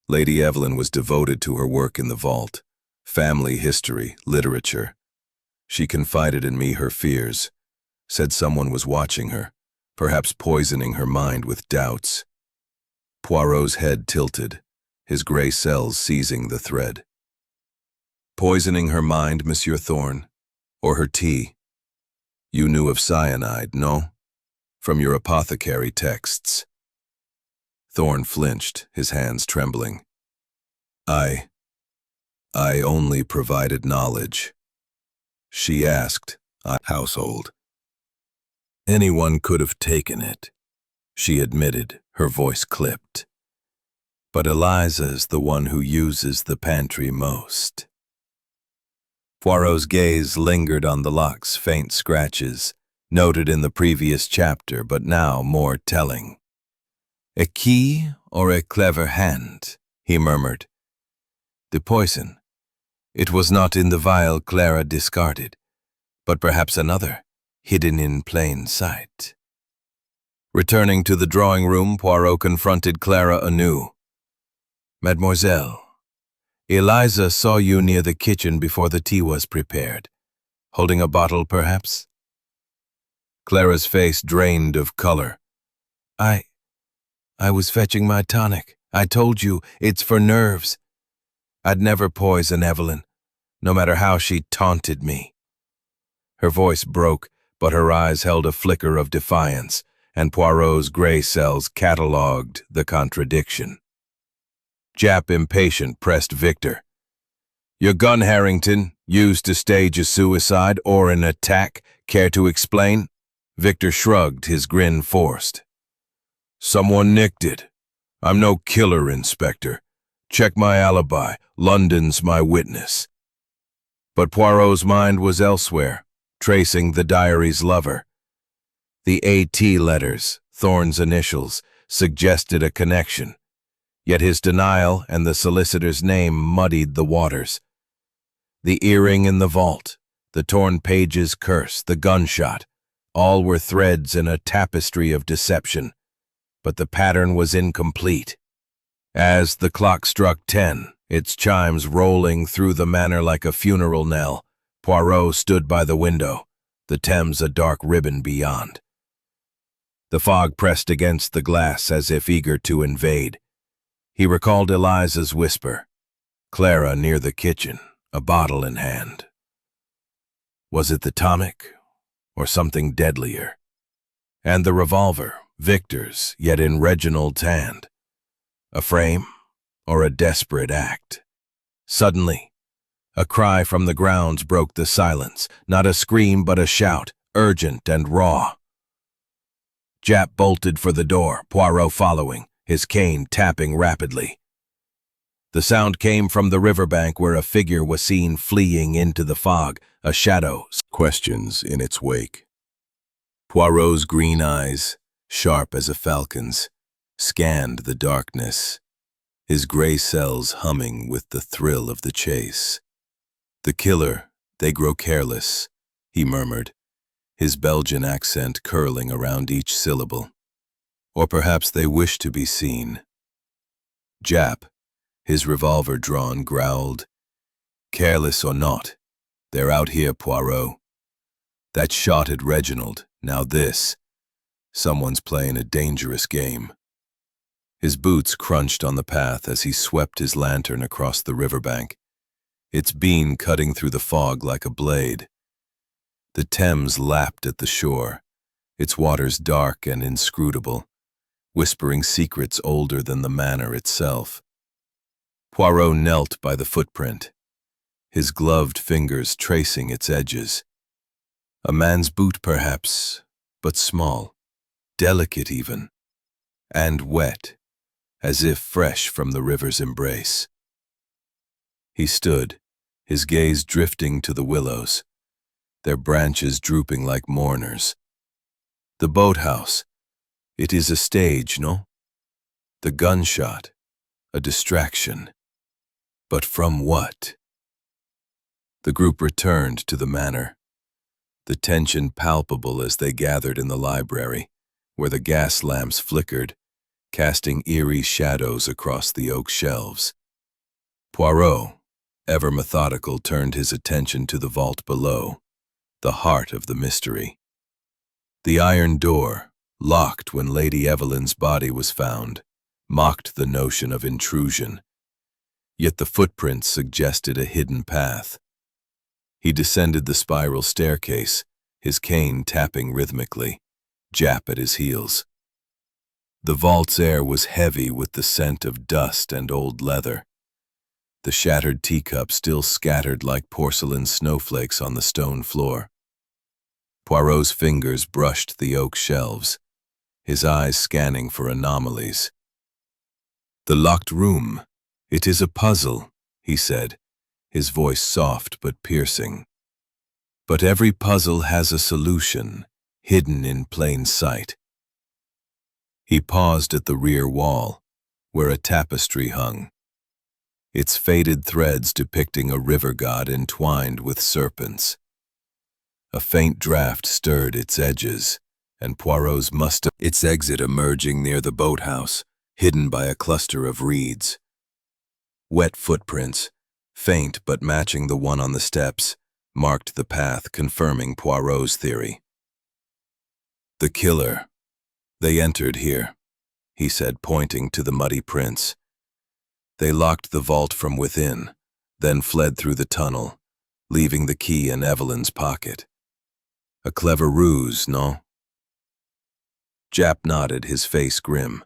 "Lady Evelyn was devoted to her work in the vault, family history, literature. She confided in me her fears, said someone was watching her, perhaps poisoning her mind with doubts." Poirot's head tilted, his gray cells seizing the thread. "Poisoning her mind, Monsieur Thorne? Or her tea? You knew of cyanide, no? From your apothecary texts." Thorne flinched, his hands trembling. I only provided knowledge." She asked, "Household. Anyone could have taken it," she admitted, her voice clipped. "But Eliza's the one who uses the pantry most." Poirot's gaze lingered on the lock's faint scratches, noted in the previous chapter but now more telling. "A key or a clever hand," he murmured. "The poison. It was not in the vial Clara discarded, but perhaps another, hidden in plain sight. Returning to the drawing room, Poirot confronted Clara anew. "Mademoiselle, Eliza saw you near the kitchen before the tea was prepared. Holding a bottle, perhaps?" Clara's face drained of color. I was fetching my tonic. I told you, it's for nerves. I'd never poison Evelyn, no matter how she taunted me." Her voice broke, but her eyes held a flicker of defiance, and Poirot's gray cells catalogued the contradiction. Jap, impatient, pressed Victor. "Your gun, Harrington, used to stage a suicide or an attack, care to explain?" Victor shrugged, his grin forced. "Someone nicked it. I'm no killer, Inspector. Check my alibi. London's my witness." But Poirot's mind was elsewhere, tracing the diary's lover. The A.T. letters, Thorne's initials, suggested a connection. Yet his denial and the solicitor's name muddied the waters. The earring in the vault, the torn page's curse, the gunshot, all were threads in a tapestry of deception. But the pattern was incomplete. As the clock struck 10, its chimes rolling through the manor like a funeral knell, Poirot stood by the window, the Thames a dark ribbon beyond. The fog pressed against the glass as if eager to invade. He recalled Eliza's whisper, Clara near the kitchen, a bottle in hand. Was it the tonic, or something deadlier? And the revolver, Victor's, yet in Reginald's hand. A frame, or a desperate act? Suddenly, a cry from the grounds broke the silence, not a scream but a shout, urgent and raw. Jap bolted for the door, Poirot following, his cane tapping rapidly. The sound came from the riverbank where a figure was seen fleeing into the fog, a shadow, questions in its wake. Poirot's green eyes, sharp as a falcon's, scanned the darkness, his gray cells humming with the thrill of the chase. "The killer, they grow careless," he murmured, his Belgian accent curling around each syllable. "Or perhaps they wish to be seen." Jap, his revolver drawn, growled, "Careless or not, they're out here, Poirot. That shot at Reginald, now this. Someone's playing a dangerous game." His boots crunched on the path as he swept his lantern across the riverbank, its beam cutting through the fog like a blade. The Thames lapped at the shore, its waters dark and inscrutable, whispering secrets older than the manor itself. Poirot knelt by the footprint, his gloved fingers tracing its edges. A man's boot, perhaps, but small, delicate even, and wet, as if fresh from the river's embrace. He stood, his gaze drifting to the willows, their branches drooping like mourners. The boathouse, it is a stage, no? The gunshot, a distraction. But from what? The group returned to the manor, the tension palpable as they gathered in the library, where the gas lamps flickered, casting eerie shadows across the oak shelves. Poirot, ever methodical, turned his attention to the vault below, the heart of the mystery. The iron door, locked when Lady Evelyn's body was found, mocked the notion of intrusion. Yet the footprints suggested a hidden path. He descended the spiral staircase, his cane tapping rhythmically, Jap at his heels. The vault's air was heavy with the scent of dust and old leather. The shattered teacup still scattered like porcelain snowflakes on the stone floor. Poirot's fingers brushed the oak shelves, his eyes scanning for anomalies. "The locked room. It is a puzzle," he said, his voice soft but piercing. "But every puzzle has a solution, hidden in plain sight." He paused at the rear wall, where a tapestry hung. its faded threads depicting a river god entwined with serpents. A faint draft stirred its edges, and Poirot's mustache, its exit emerging near the boathouse, hidden by a cluster of reeds. Wet footprints, faint but matching the one on the steps, marked the path, confirming Poirot's theory. "The killer. They entered here," he said, pointing to the muddy prints. "They locked the vault from within, then fled through the tunnel, leaving the key in Evelyn's pocket. A clever ruse, no?" Jap nodded, his face grim.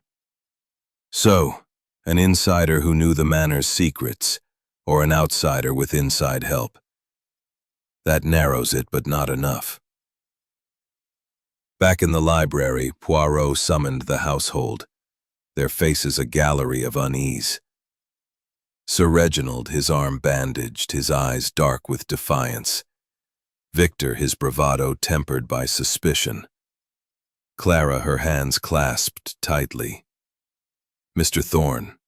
"So, an insider who knew the manor's secrets, or an outsider with inside help? That narrows it, but not enough." Back in the library, Poirot summoned the household, their faces a gallery of unease. Sir Reginald, his arm bandaged, his eyes dark with defiance. Victor, his bravado tempered by suspicion. Clara, her hands clasped tightly. Mr. Thorne,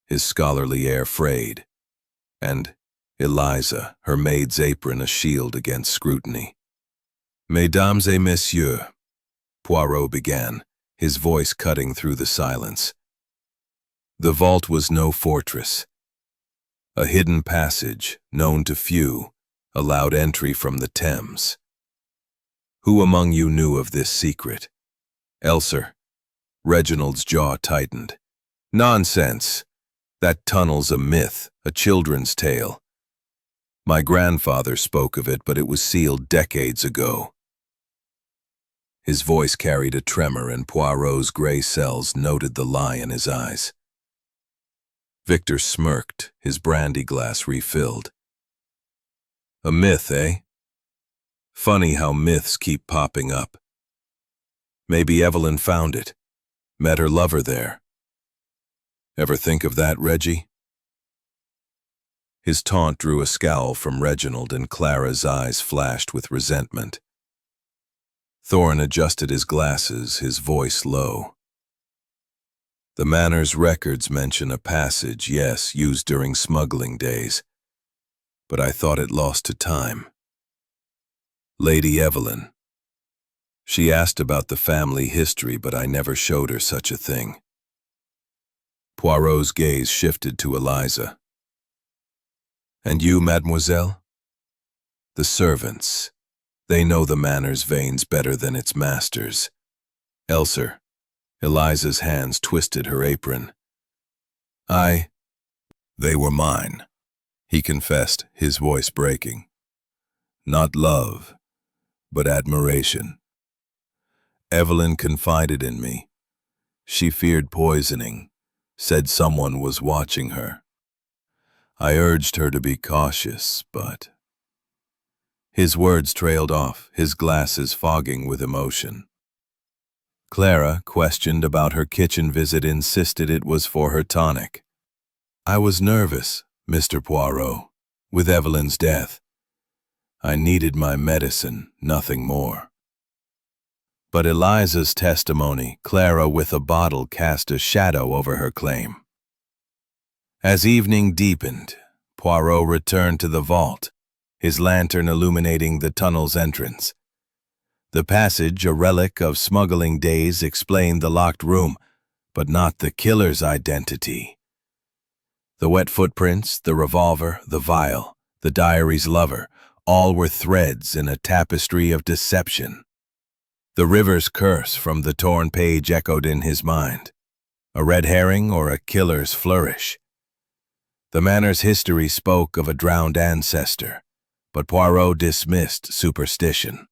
his scholarly air frayed. And Eliza, her maid's apron a shield against scrutiny. "Mesdames et messieurs," Poirot began, his voice cutting through the silence. The vault was no fortress. A hidden passage, known to few, allowed entry from the Thames. Who among you knew of this secret? Elser. Reginald's jaw tightened. "Nonsense! That tunnel's a myth, a children's tale. My grandfather spoke of it, but it was sealed decades ago." His voice carried a tremor, and Poirot's gray cells noted the lie in his eyes. Victor smirked, his brandy glass refilled. "A myth, eh? Funny how myths keep popping up. Maybe Evelyn found it, met her lover there. Ever think of that, Reggie?" His taunt drew a scowl from Reginald, and Clara's eyes flashed with resentment. Thorne adjusted his glasses, his voice low. "The manor's records mention a passage, yes, used during smuggling days, but I thought it lost to time. Lady Evelyn. She asked about the family history, but I never showed her such a thing." Poirot's gaze shifted to Eliza. "And you, mademoiselle?" "The servants. They know the manor's veins better than its masters. Elser." Eliza's hands twisted her apron. "They were mine," he confessed, his voice breaking. "Not love, but admiration. Evelyn confided in me. She feared poisoning, said someone was watching her. I urged her to be cautious, but..." His words trailed off, his glasses fogging with emotion. Clara, questioned about her kitchen visit, insisted it was for her tonic. "I was nervous, Mr. Poirot, with Evelyn's death. I needed my medicine, nothing more." But Eliza's testimony, Clara with a bottle, cast a shadow over her claim. As evening deepened, Poirot returned to the vault, his lantern illuminating the tunnel's entrance. The passage, a relic of smuggling days, explained the locked room, but not the killer's identity. The wet footprints, the revolver, the vial, the diary's lover, all were threads in a tapestry of deception. The river's curse from the torn page echoed in his mind. A red herring or a killer's flourish? The manor's history spoke of a drowned ancestor, but Poirot dismissed superstition.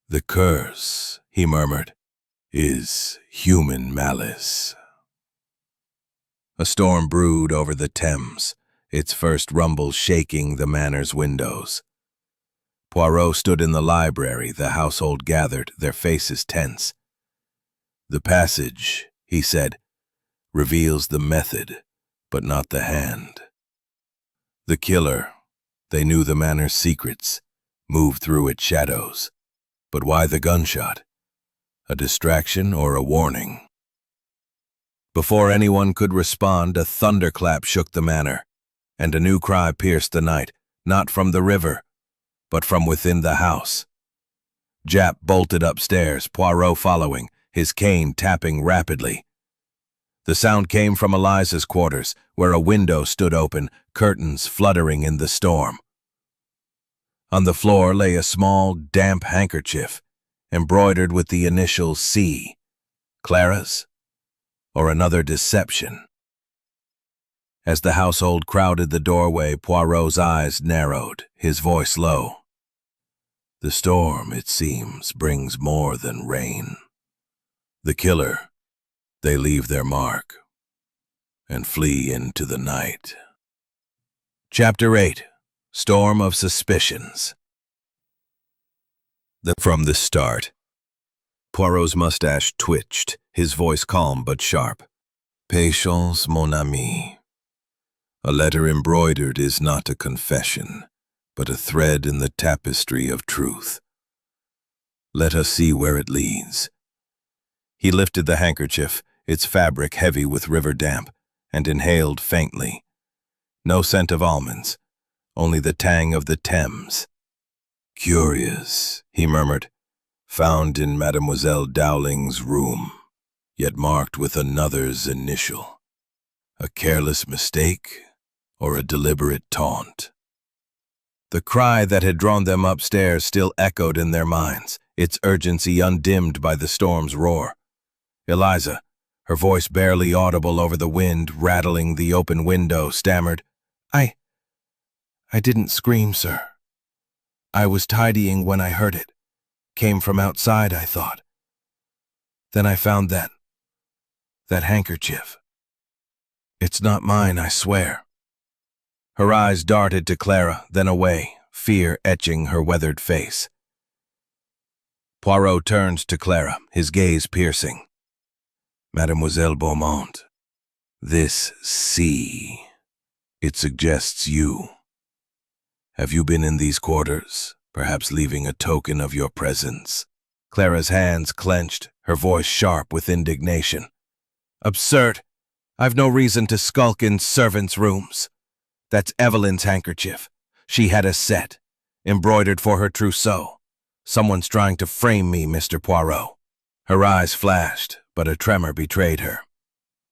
"The curse," he murmured, "is human malice." A storm brewed over the Thames, its first rumble shaking the manor's windows. Poirot stood in the library, the household gathered, their faces tense. "The passage," he said, "reveals the method, but not the hand. The killer, they knew the manor's secrets, moved through its shadows. But why the gunshot? A distraction or a warning?" Before anyone could respond, a thunderclap shook the manor, and a new cry pierced the night, not from the river, but from within the house. Jap bolted upstairs, Poirot following, his cane tapping rapidly. The sound came from Eliza's quarters, where a window stood open, curtains fluttering in the storm. On the floor lay a small, damp handkerchief, embroidered with the initial C. Clara's? Or another deception? As the household crowded the doorway, Poirot's eyes narrowed, his voice low. The storm, it seems, brings more than rain. The killer, they leave their mark and flee into the night. Chapter 8. Storm of Suspicions. From the start, Poirot's mustache twitched, his voice calm but sharp. Patience, mon ami. A letter embroidered is not a confession, but a thread in the tapestry of truth. Let us see where it leads. He lifted the handkerchief, its fabric heavy with river damp, and inhaled faintly. No scent of almonds, only the tang of the Thames. Curious, he murmured, found in Mademoiselle Dowling's room, yet marked with another's initial. A careless mistake, or a deliberate taunt? The cry that had drawn them upstairs still echoed in their minds, its urgency undimmed by the storm's roar. Eliza, her voice barely audible over the wind, rattling the open window, stammered, I didn't scream, sir. I was tidying when I heard it. Came from outside, I thought. Then I found that handkerchief. It's not mine, I swear. Her eyes darted to Clara, then away, fear etching her weathered face. Poirot turned to Clara, his gaze piercing. Mademoiselle Beaumont, this C, it suggests you. Have you been in these quarters, perhaps leaving a token of your presence? Clara's hands clenched, her voice sharp with indignation. Absurd. I've no reason to skulk in servants' rooms. That's Evelyn's handkerchief. She had a set, embroidered for her trousseau. Someone's trying to frame me, Mr. Poirot. Her eyes flashed, but a tremor betrayed her,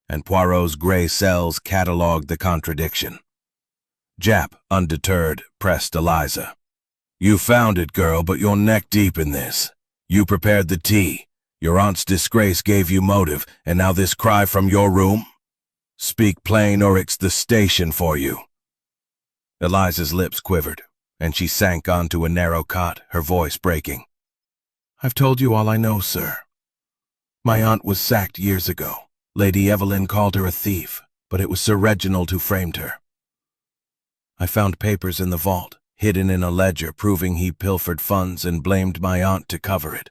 and Poirot's gray cells catalogued the contradiction. Jap, undeterred, pressed Eliza. You found it, girl, but you're neck-deep in this. You prepared the tea. Your aunt's disgrace gave you motive, and now this cry from your room? Speak plain or it's the station for you. Eliza's lips quivered, and she sank onto a narrow cot, her voice breaking. I've told you all I know, sir. My aunt was sacked years ago. Lady Evelyn called her a thief, but it was Sir Reginald who framed her. I found papers in the vault, hidden in a ledger proving he pilfered funds and blamed my aunt to cover it.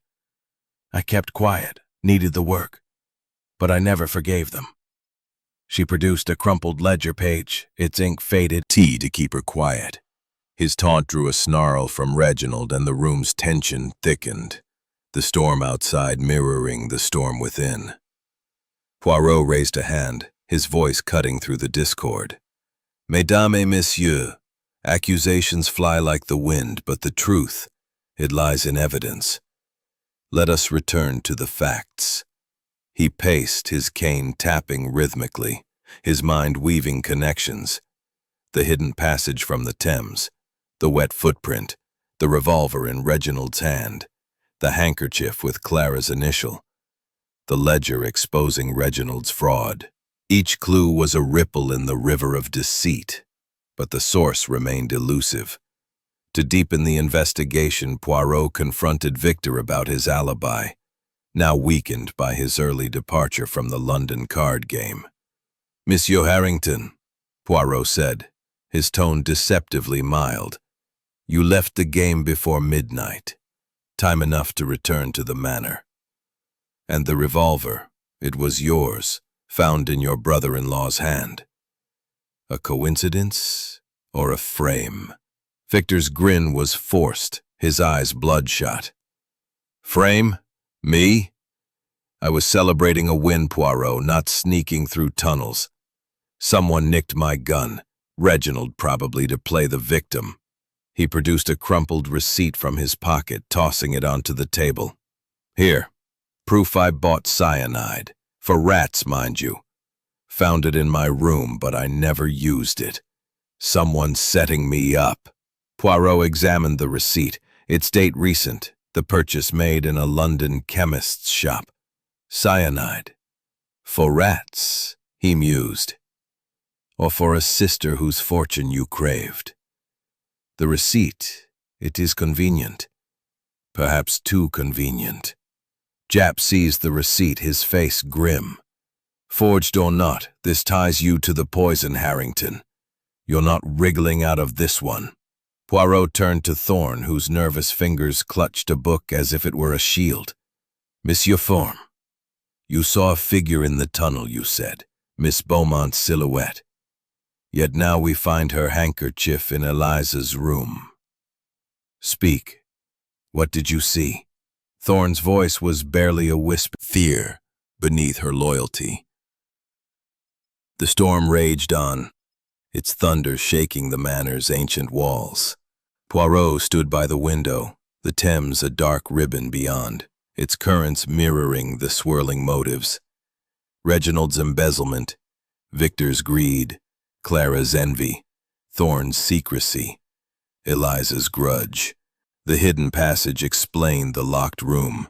I kept quiet, needed the work, but I never forgave them. She produced a crumpled ledger page, its ink faded. Tea to keep her quiet. His taunt drew a snarl from Reginald, and the room's tension thickened, the storm outside mirroring the storm within. Poirot raised a hand, his voice cutting through the discord. Mesdames et messieurs, accusations fly like the wind, but the truth, it lies in evidence. Let us return to the facts. He paced, his cane tapping rhythmically, his mind weaving connections. The hidden passage from the Thames, the wet footprint, the revolver in Reginald's hand, the handkerchief with Clara's initial, the ledger exposing Reginald's fraud. Each clue was a ripple in the river of deceit, but the source remained elusive. To deepen the investigation, Poirot confronted Victor about his alibi, now weakened by his early departure from the London card game. Monsieur Harrington, Poirot said, his tone deceptively mild, you left the game before midnight, time enough to return to the manor. And the revolver, it was yours, found in your brother-in-law's hand. A coincidence or a frame? Victor's grin was forced, his eyes bloodshot. Frame? Me? I was celebrating a win, Poirot, not sneaking through tunnels. Someone nicked my gun, Reginald probably, to play the victim. He produced a crumpled receipt from his pocket, tossing it onto the table. Here, proof I bought cyanide. For rats, mind you. Found it in my room, but I never used it. Someone setting me up. Poirot examined the receipt. Its date recent, the purchase made in a London chemist's shop. Cyanide. For rats, he mused. Or for a sister whose fortune you craved. The receipt, it is convenient. Perhaps too convenient. Jap seized the receipt, his face grim. Forged or not, this ties you to the poison, Harrington. You're not wriggling out of this one. Poirot turned to Thorne, whose nervous fingers clutched a book as if it were a shield. Monsieur Thorne, you saw a figure in the tunnel, you said. Miss Beaumont's silhouette. Yet now we find her handkerchief in Eliza's room. Speak. What did you see? Thorne's voice was barely a whisper. Fear beneath her loyalty. The storm raged on, its thunder shaking the manor's ancient walls. Poirot stood by the window, the Thames a dark ribbon beyond, its currents mirroring the swirling motives. Reginald's embezzlement, Victor's greed, Clara's envy, Thorne's secrecy, Eliza's grudge. The hidden passage explained the locked room.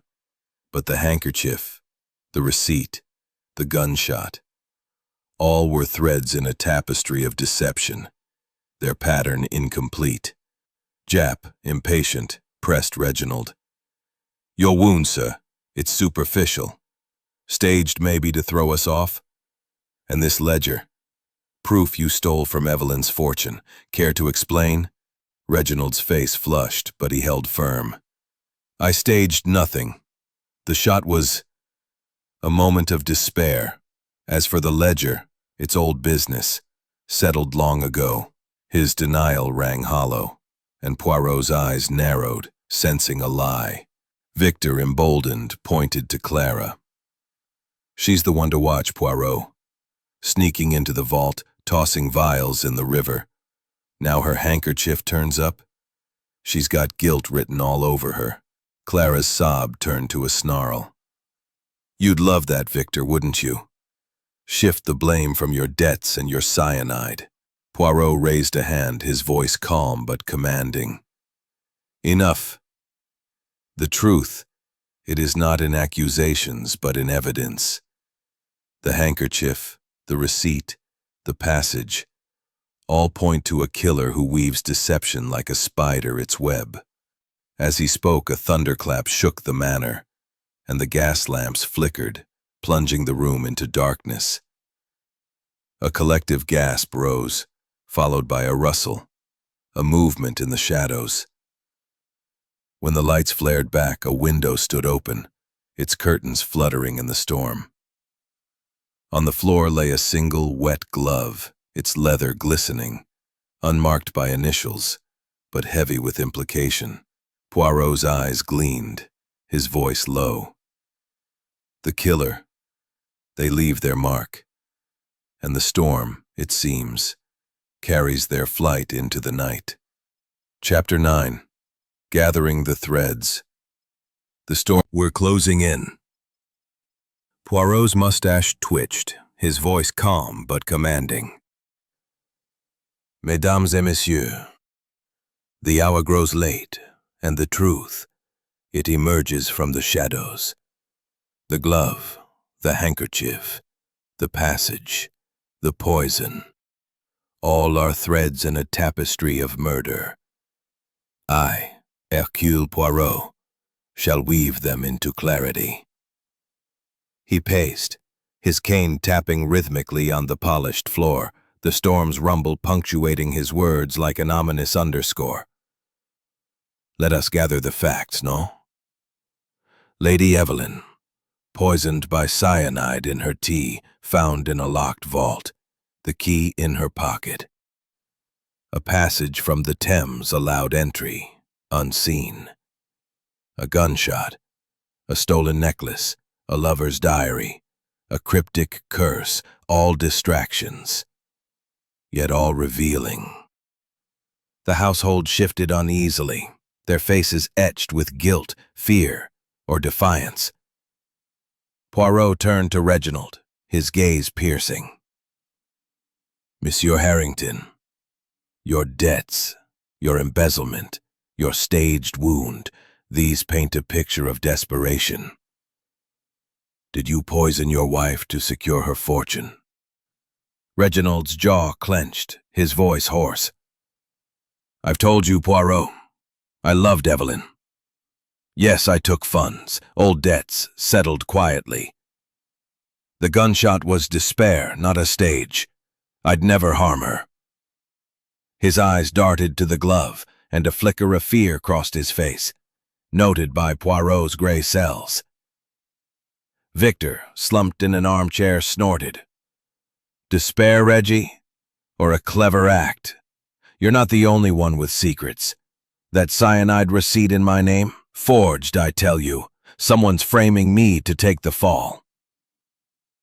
But the handkerchief, the receipt, the gunshot, all were threads in a tapestry of deception, their pattern incomplete. Jap, impatient, pressed Reginald. Your wound, sir, it's superficial. Staged maybe to throw us off? And this ledger, proof you stole from Evelyn's fortune. Care to explain? Reginald's face flushed, but he held firm. I staged nothing. The shot was a moment of despair. As for the ledger, it's old business, settled long ago. His denial rang hollow, and Poirot's eyes narrowed, sensing a lie. Victor, emboldened, pointed to Clara. She's the one to watch, Poirot. Sneaking into the vault, tossing vials in the river. Now her handkerchief turns up. She's got guilt written all over her. Clara's sob turned to a snarl. You'd love that, Victor, wouldn't you? Shift the blame from your debts and your cyanide. Poirot raised a hand, his voice calm but commanding. Enough. The truth, it is not in accusations but in evidence. The handkerchief, the receipt, the passage, all point to a killer who weaves deception like a spider its web. As he spoke, a thunderclap shook the manor, and the gas lamps flickered, plunging the room into darkness. A collective gasp rose, followed by a rustle, a movement in the shadows. When the lights flared back, a window stood open, its curtains fluttering in the storm. On the floor lay a single wet glove, its leather glistening, unmarked by initials, but heavy with implication. Poirot's eyes gleamed, his voice low. The killer, they leave their mark, and the storm, it seems, carries their flight into the night. Chapter 9. Gathering the threads. The storm. We're closing in. Poirot's mustache twitched, his voice calm but commanding. Mesdames et messieurs, the hour grows late, and the truth, it emerges from the shadows. The glove, the handkerchief, the passage, the poison, all are threads in a tapestry of murder. I, Hercule Poirot, shall weave them into clarity. He paced, his cane tapping rhythmically on the polished floor, the storm's rumble punctuating his words like an ominous underscore. Let us gather the facts, no? Lady Evelyn, poisoned by cyanide in her tea, found in a locked vault, the key in her pocket. A passage from the Thames allowed entry, unseen. A gunshot, a stolen necklace, a lover's diary, a cryptic curse, all distractions, yet all revealing. The household shifted uneasily, their faces etched with guilt, fear, or defiance. Poirot turned to Reginald, his gaze piercing. "Monsieur Harrington, your debts, your embezzlement, your staged wound, these paint a picture of desperation. Did you poison your wife to secure her fortune?" Reginald's jaw clenched, his voice hoarse. "I've told you, Poirot. I loved Evelyn. Yes, I took funds, old debts, settled quietly. The gunshot was despair, not a stage. I'd never harm her." His eyes darted to the glove, and a flicker of fear crossed his face, noted by Poirot's gray cells. Victor, slumped in an armchair, snorted. "Despair, Reggie? Or a clever act? You're not the only one with secrets. That cyanide receipt in my name? Forged, I tell you. Someone's framing me to take the fall."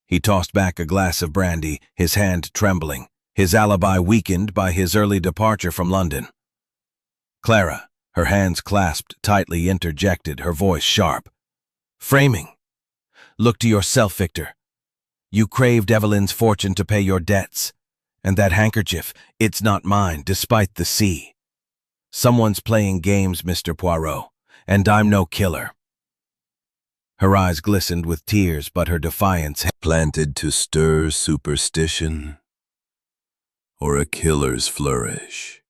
He tossed back a glass of brandy, his hand trembling, his alibi weakened by his early departure from London. Clara, her hands clasped tightly, interjected, her voice sharp. "Framing? Look to yourself, Victor. You craved Evelyn's fortune to pay your debts. And that handkerchief, it's not mine, despite the sea. Someone's playing games, Mr. Poirot, and I'm no killer." Her eyes glistened with tears, but her defiance Planted to stir superstition, or a killer's flourish.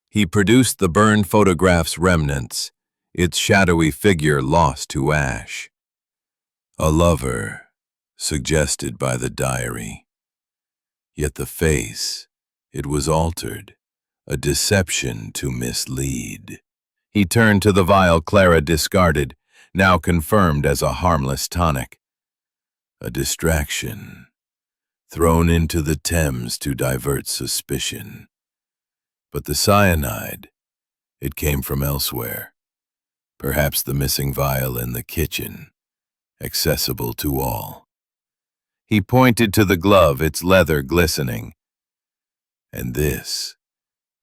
He produced the burned photograph's remnants, its shadowy figure lost to ash. A lover, suggested by the diary. Yet the face, it was altered, a deception to mislead. He turned to the vial Clara discarded, now confirmed as a harmless tonic. A distraction, thrown into the Thames to divert suspicion. But the cyanide, it came from elsewhere. Perhaps the missing vial in the kitchen, accessible to all. He pointed to the glove, its leather glistening. And this,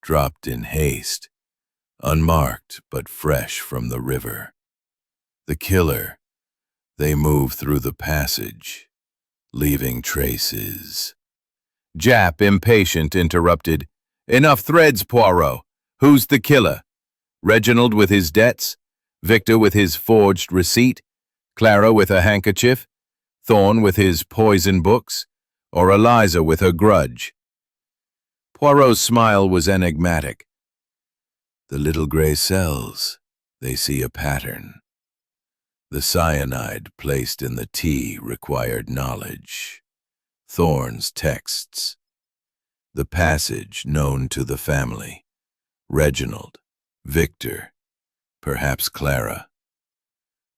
dropped in haste, unmarked but fresh from the river. The killer, they moved through the passage, leaving traces. Jap, impatient, interrupted. "Enough threads, Poirot. Who's the killer? Reginald with his debts? Victor with his forged receipt? Clara with her handkerchief? Thorne with his poison books? Or Eliza with her grudge?" Poirot's smile was enigmatic. "The little gray cells, they see a pattern. The cyanide placed in the tea required knowledge. Thorne's texts. The passage known to the family. Reginald, Victor, perhaps Clara.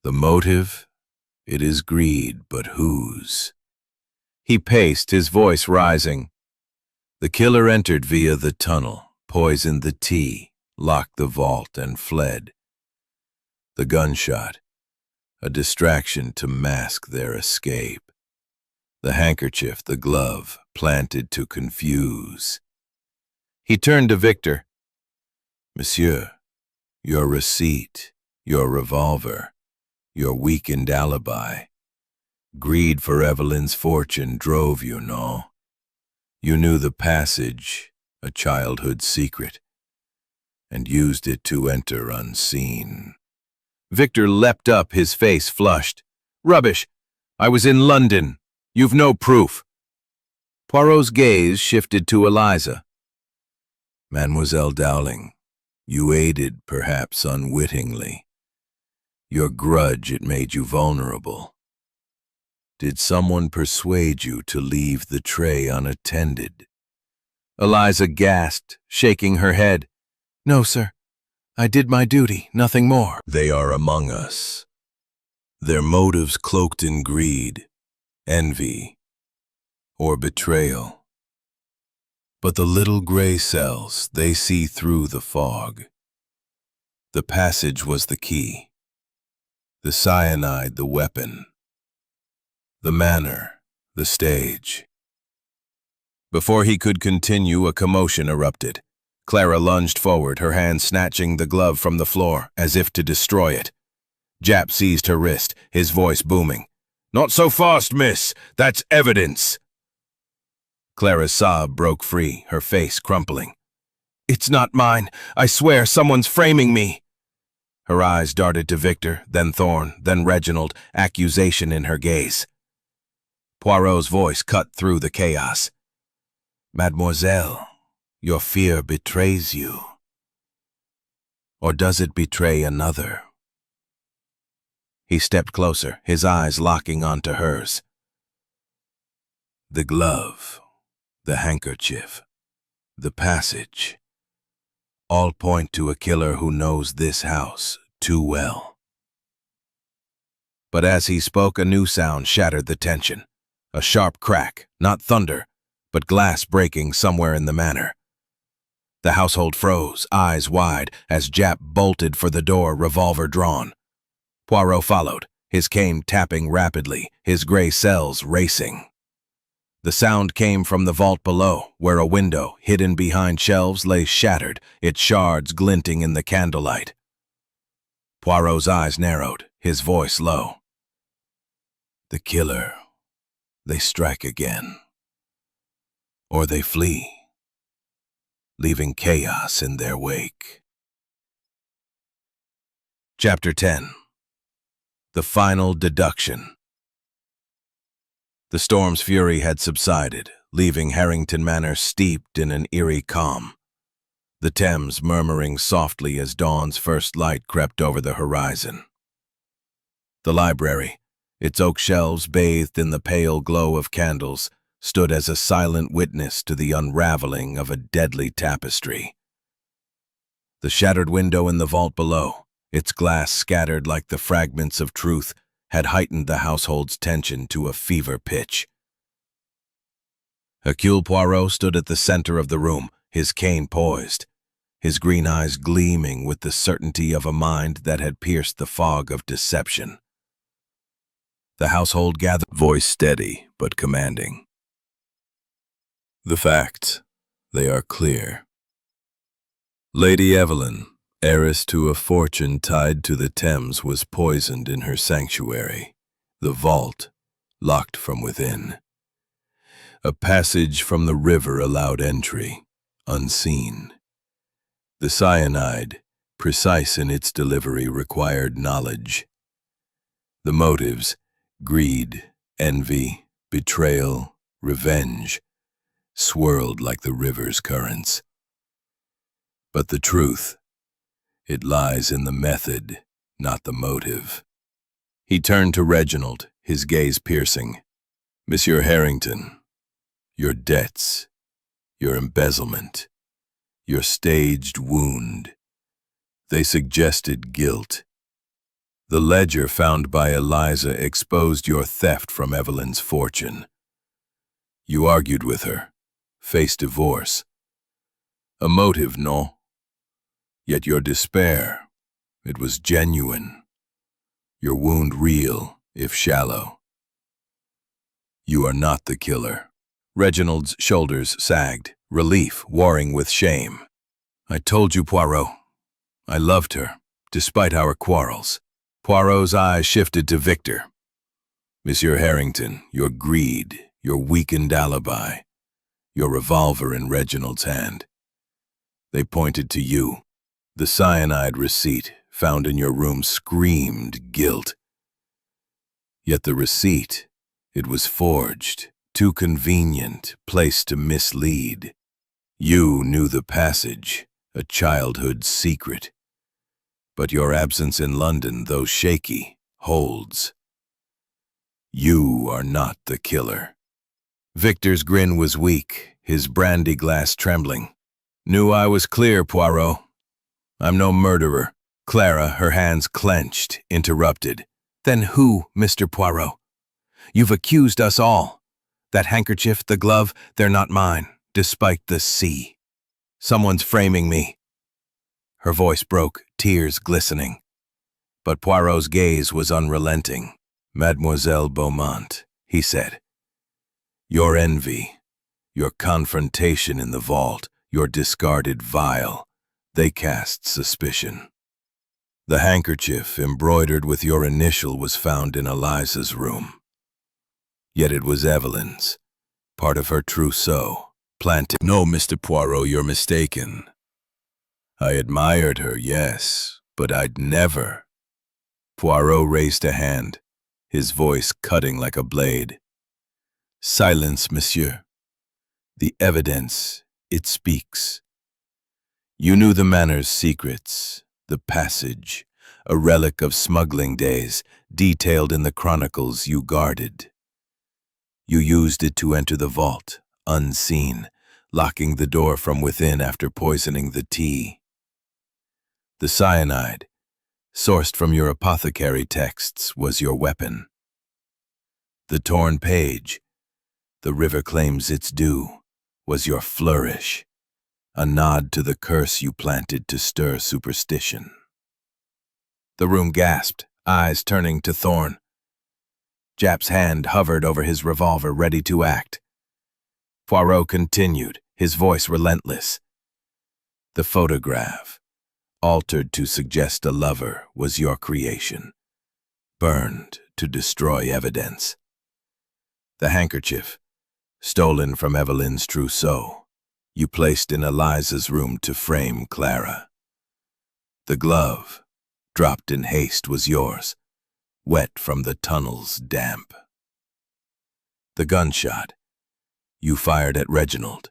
The motive? It is greed, but whose?" He paced, his voice rising. "The killer entered via the tunnel, poisoned the tea, locked the vault, and fled. The gunshot, a distraction to mask their escape. The handkerchief, the glove, planted to confuse." He turned to Victor. "Monsieur, your receipt, your revolver, your weakened alibi. Greed for Evelyn's fortune drove you, no? You knew the passage, a childhood secret, and used it to enter unseen." Victor leapt up, his face flushed. "Rubbish! I was in London. You've no proof." Poirot's gaze shifted to Eliza. "Mademoiselle Dowling, you aided, perhaps unwittingly. Your grudge, it made you vulnerable. Did someone persuade you to leave the tray unattended?" Eliza gasped, shaking her head. "No, sir. I did my duty, nothing more." "They are among us. Their motives cloaked in greed, envy, or betrayal. But the little gray cells, they see through the fog. The passage was the key. The cyanide, the weapon. The manor, the stage. Before he could continue, a commotion erupted. Clara lunged forward, her hand snatching the glove from the floor, as if to destroy it. Jap seized her wrist, his voice booming. "Not so fast, miss! That's evidence!" Clara's sob broke free, her face crumpling. "It's not mine. I swear someone's framing me." Her eyes darted to Victor, then Thorne, then Reginald, accusation in her gaze. Poirot's voice cut through the chaos. "Mademoiselle, your fear betrays you. Or does it betray another?" He stepped closer, his eyes locking onto hers. "The glove, the handkerchief, the passage, all point to a killer who knows this house too well." But as he spoke, a new sound shattered the tension. A sharp crack, not thunder, but glass breaking somewhere in the manor. The household froze, eyes wide, as Jap bolted for the door, revolver drawn. Poirot followed, his cane tapping rapidly, his gray cells racing. The sound came from the vault below, where a window, hidden behind shelves, lay shattered, its shards glinting in the candlelight. Poirot's eyes narrowed, his voice low. "The killer, they strike again. Or they flee, leaving chaos in their wake." Chapter 10. The Final Deduction. The storm's fury had subsided, leaving Harrington Manor steeped in an eerie calm. The Thames murmuring softly as dawn's first light crept over the horizon. The library, its oak shelves bathed in the pale glow of candles, stood as a silent witness to the unraveling of a deadly tapestry. The shattered window in the vault below, its glass scattered like the fragments of truth, had heightened the household's tension to a fever pitch. Hercule Poirot stood at the center of the room, his cane poised, his green eyes gleaming with the certainty of a mind that had pierced the fog of deception. The household gathered, voice steady but commanding. "The facts, they are clear. Lady Evelyn, heiress to a fortune tied to the Thames, was poisoned in her sanctuary, the vault, locked from within. A passage from the river allowed entry, unseen. The cyanide, precise in its delivery, required knowledge. The motives, greed, envy, betrayal, revenge, swirled like the river's currents. But the truth, it lies in the method, not the motive." He turned to Reginald, his gaze piercing. "Monsieur Harrington, your debts, your embezzlement, your staged wound, they suggested guilt. The ledger found by Eliza exposed your theft from Evelyn's fortune. You argued with her, faced divorce. A motive, no? Yet your despair, it was genuine. Your wound real, if shallow. You are not the killer." Reginald's shoulders sagged, relief warring with shame. "I told you, Poirot. I loved her, despite our quarrels." Poirot's eyes shifted to Victor. "Monsieur Harrington, your greed, your weakened alibi, your revolver in Reginald's hand. They pointed to you. The cyanide receipt found in your room screamed guilt. Yet the receipt, it was forged, too convenient, placed to mislead. You knew the passage, a childhood secret. But your absence in London, though shaky, holds. You are not the killer." Victor's grin was weak, his brandy glass trembling. "Knew I was clear, Poirot. I'm no murderer." Clara, her hands clenched, interrupted. "Then who, Mr. Poirot? You've accused us all. That handkerchief, the glove, they're not mine, despite the sea. Someone's framing me." Her voice broke, tears glistening. But Poirot's gaze was unrelenting. "Mademoiselle Beaumont," he said. Your envy, your confrontation in the vault, your discarded vial, they cast suspicion. The handkerchief embroidered with your initial was found in Eliza's room. Yet it was Evelyn's, part of her trousseau, planted. No, Mr. Poirot, you're mistaken. I admired her, yes, but I'd never. Poirot raised a hand, his voice cutting like a blade. Silence, monsieur. The evidence, it speaks. You knew the manor's secrets, the passage, a relic of smuggling days, detailed in the chronicles you guarded. You used it to enter the vault, unseen, locking the door from within after poisoning the tea. The cyanide, sourced from your apothecary texts, was your weapon. The torn page, the river claims its due, was your flourish, a nod to the curse you planted to stir superstition. The room gasped, eyes turning to Thorne. Japp's hand hovered over his revolver, ready to act. Poirot continued, his voice relentless. The photograph, altered to suggest a lover, was your creation, burned to destroy evidence. The handkerchief, stolen from Evelyn's trousseau, you placed in Eliza's room to frame Clara. The glove, dropped in haste, was yours, wet from the tunnel's damp. The gunshot, you fired at Reginald,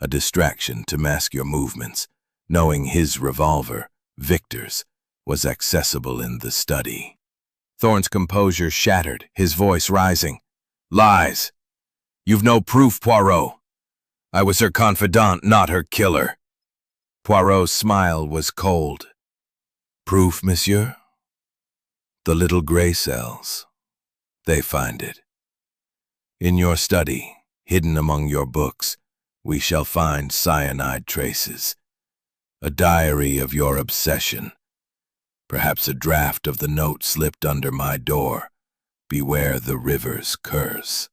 a distraction to mask your movements, knowing his revolver, Victor's, was accessible in the study. Thorne's composure shattered, his voice rising. Lies! You've no proof, Poirot. I was her confidant, not her killer. Poirot's smile was cold. Proof, monsieur? The little gray cells. They find it. In your study, hidden among your books, we shall find cyanide traces. A diary of your obsession. Perhaps a draft of the note slipped under my door. Beware the river's curse.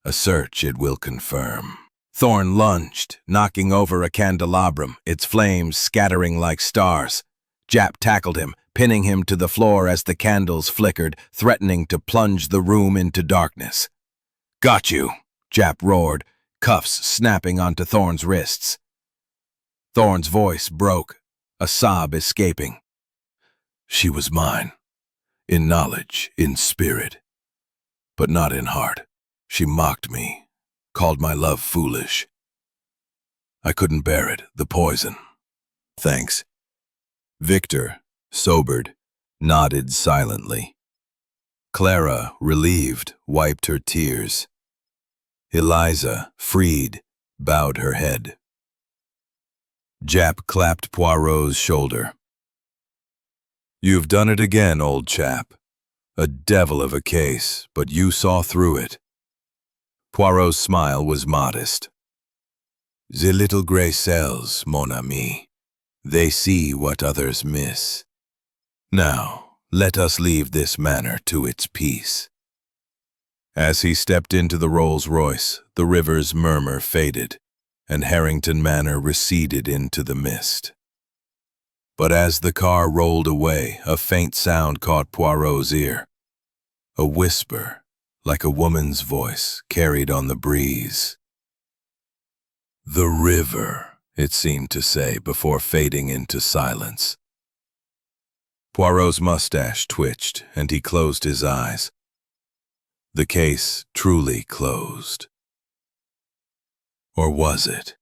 A search it will confirm. Thorne lunged, knocking over a candelabrum, its flames scattering like stars. Japp tackled him, pinning him to the floor as the candles flickered, threatening to plunge the room into darkness. Got you, Japp roared, cuffs snapping onto Thorne's wrists. Thorne's voice broke, a sob escaping. She was mine, in knowledge, in spirit, but not in heart. She mocked me, called my love foolish. I couldn't bear it, the poison. Thanks. Victor, sobered, nodded silently. Clara, relieved, wiped her tears. Eliza, freed, bowed her head. Japp clapped Poirot's shoulder. You've done it again, old chap. A devil of a case, but you saw through it. Poirot's smile was modest. The little gray cells, mon ami. They see what others miss. Now, let us leave this manor to its peace. As he stepped into the Rolls-Royce, the river's murmur faded, and Harrington Manor receded into the mist. But as the car rolled away, a faint sound caught Poirot's ear. A whisper, like a woman's voice, carried on the breeze. The river, it seemed to say before fading into silence. Poirot's mustache twitched, and he closed his eyes. The case truly closed. Or was it?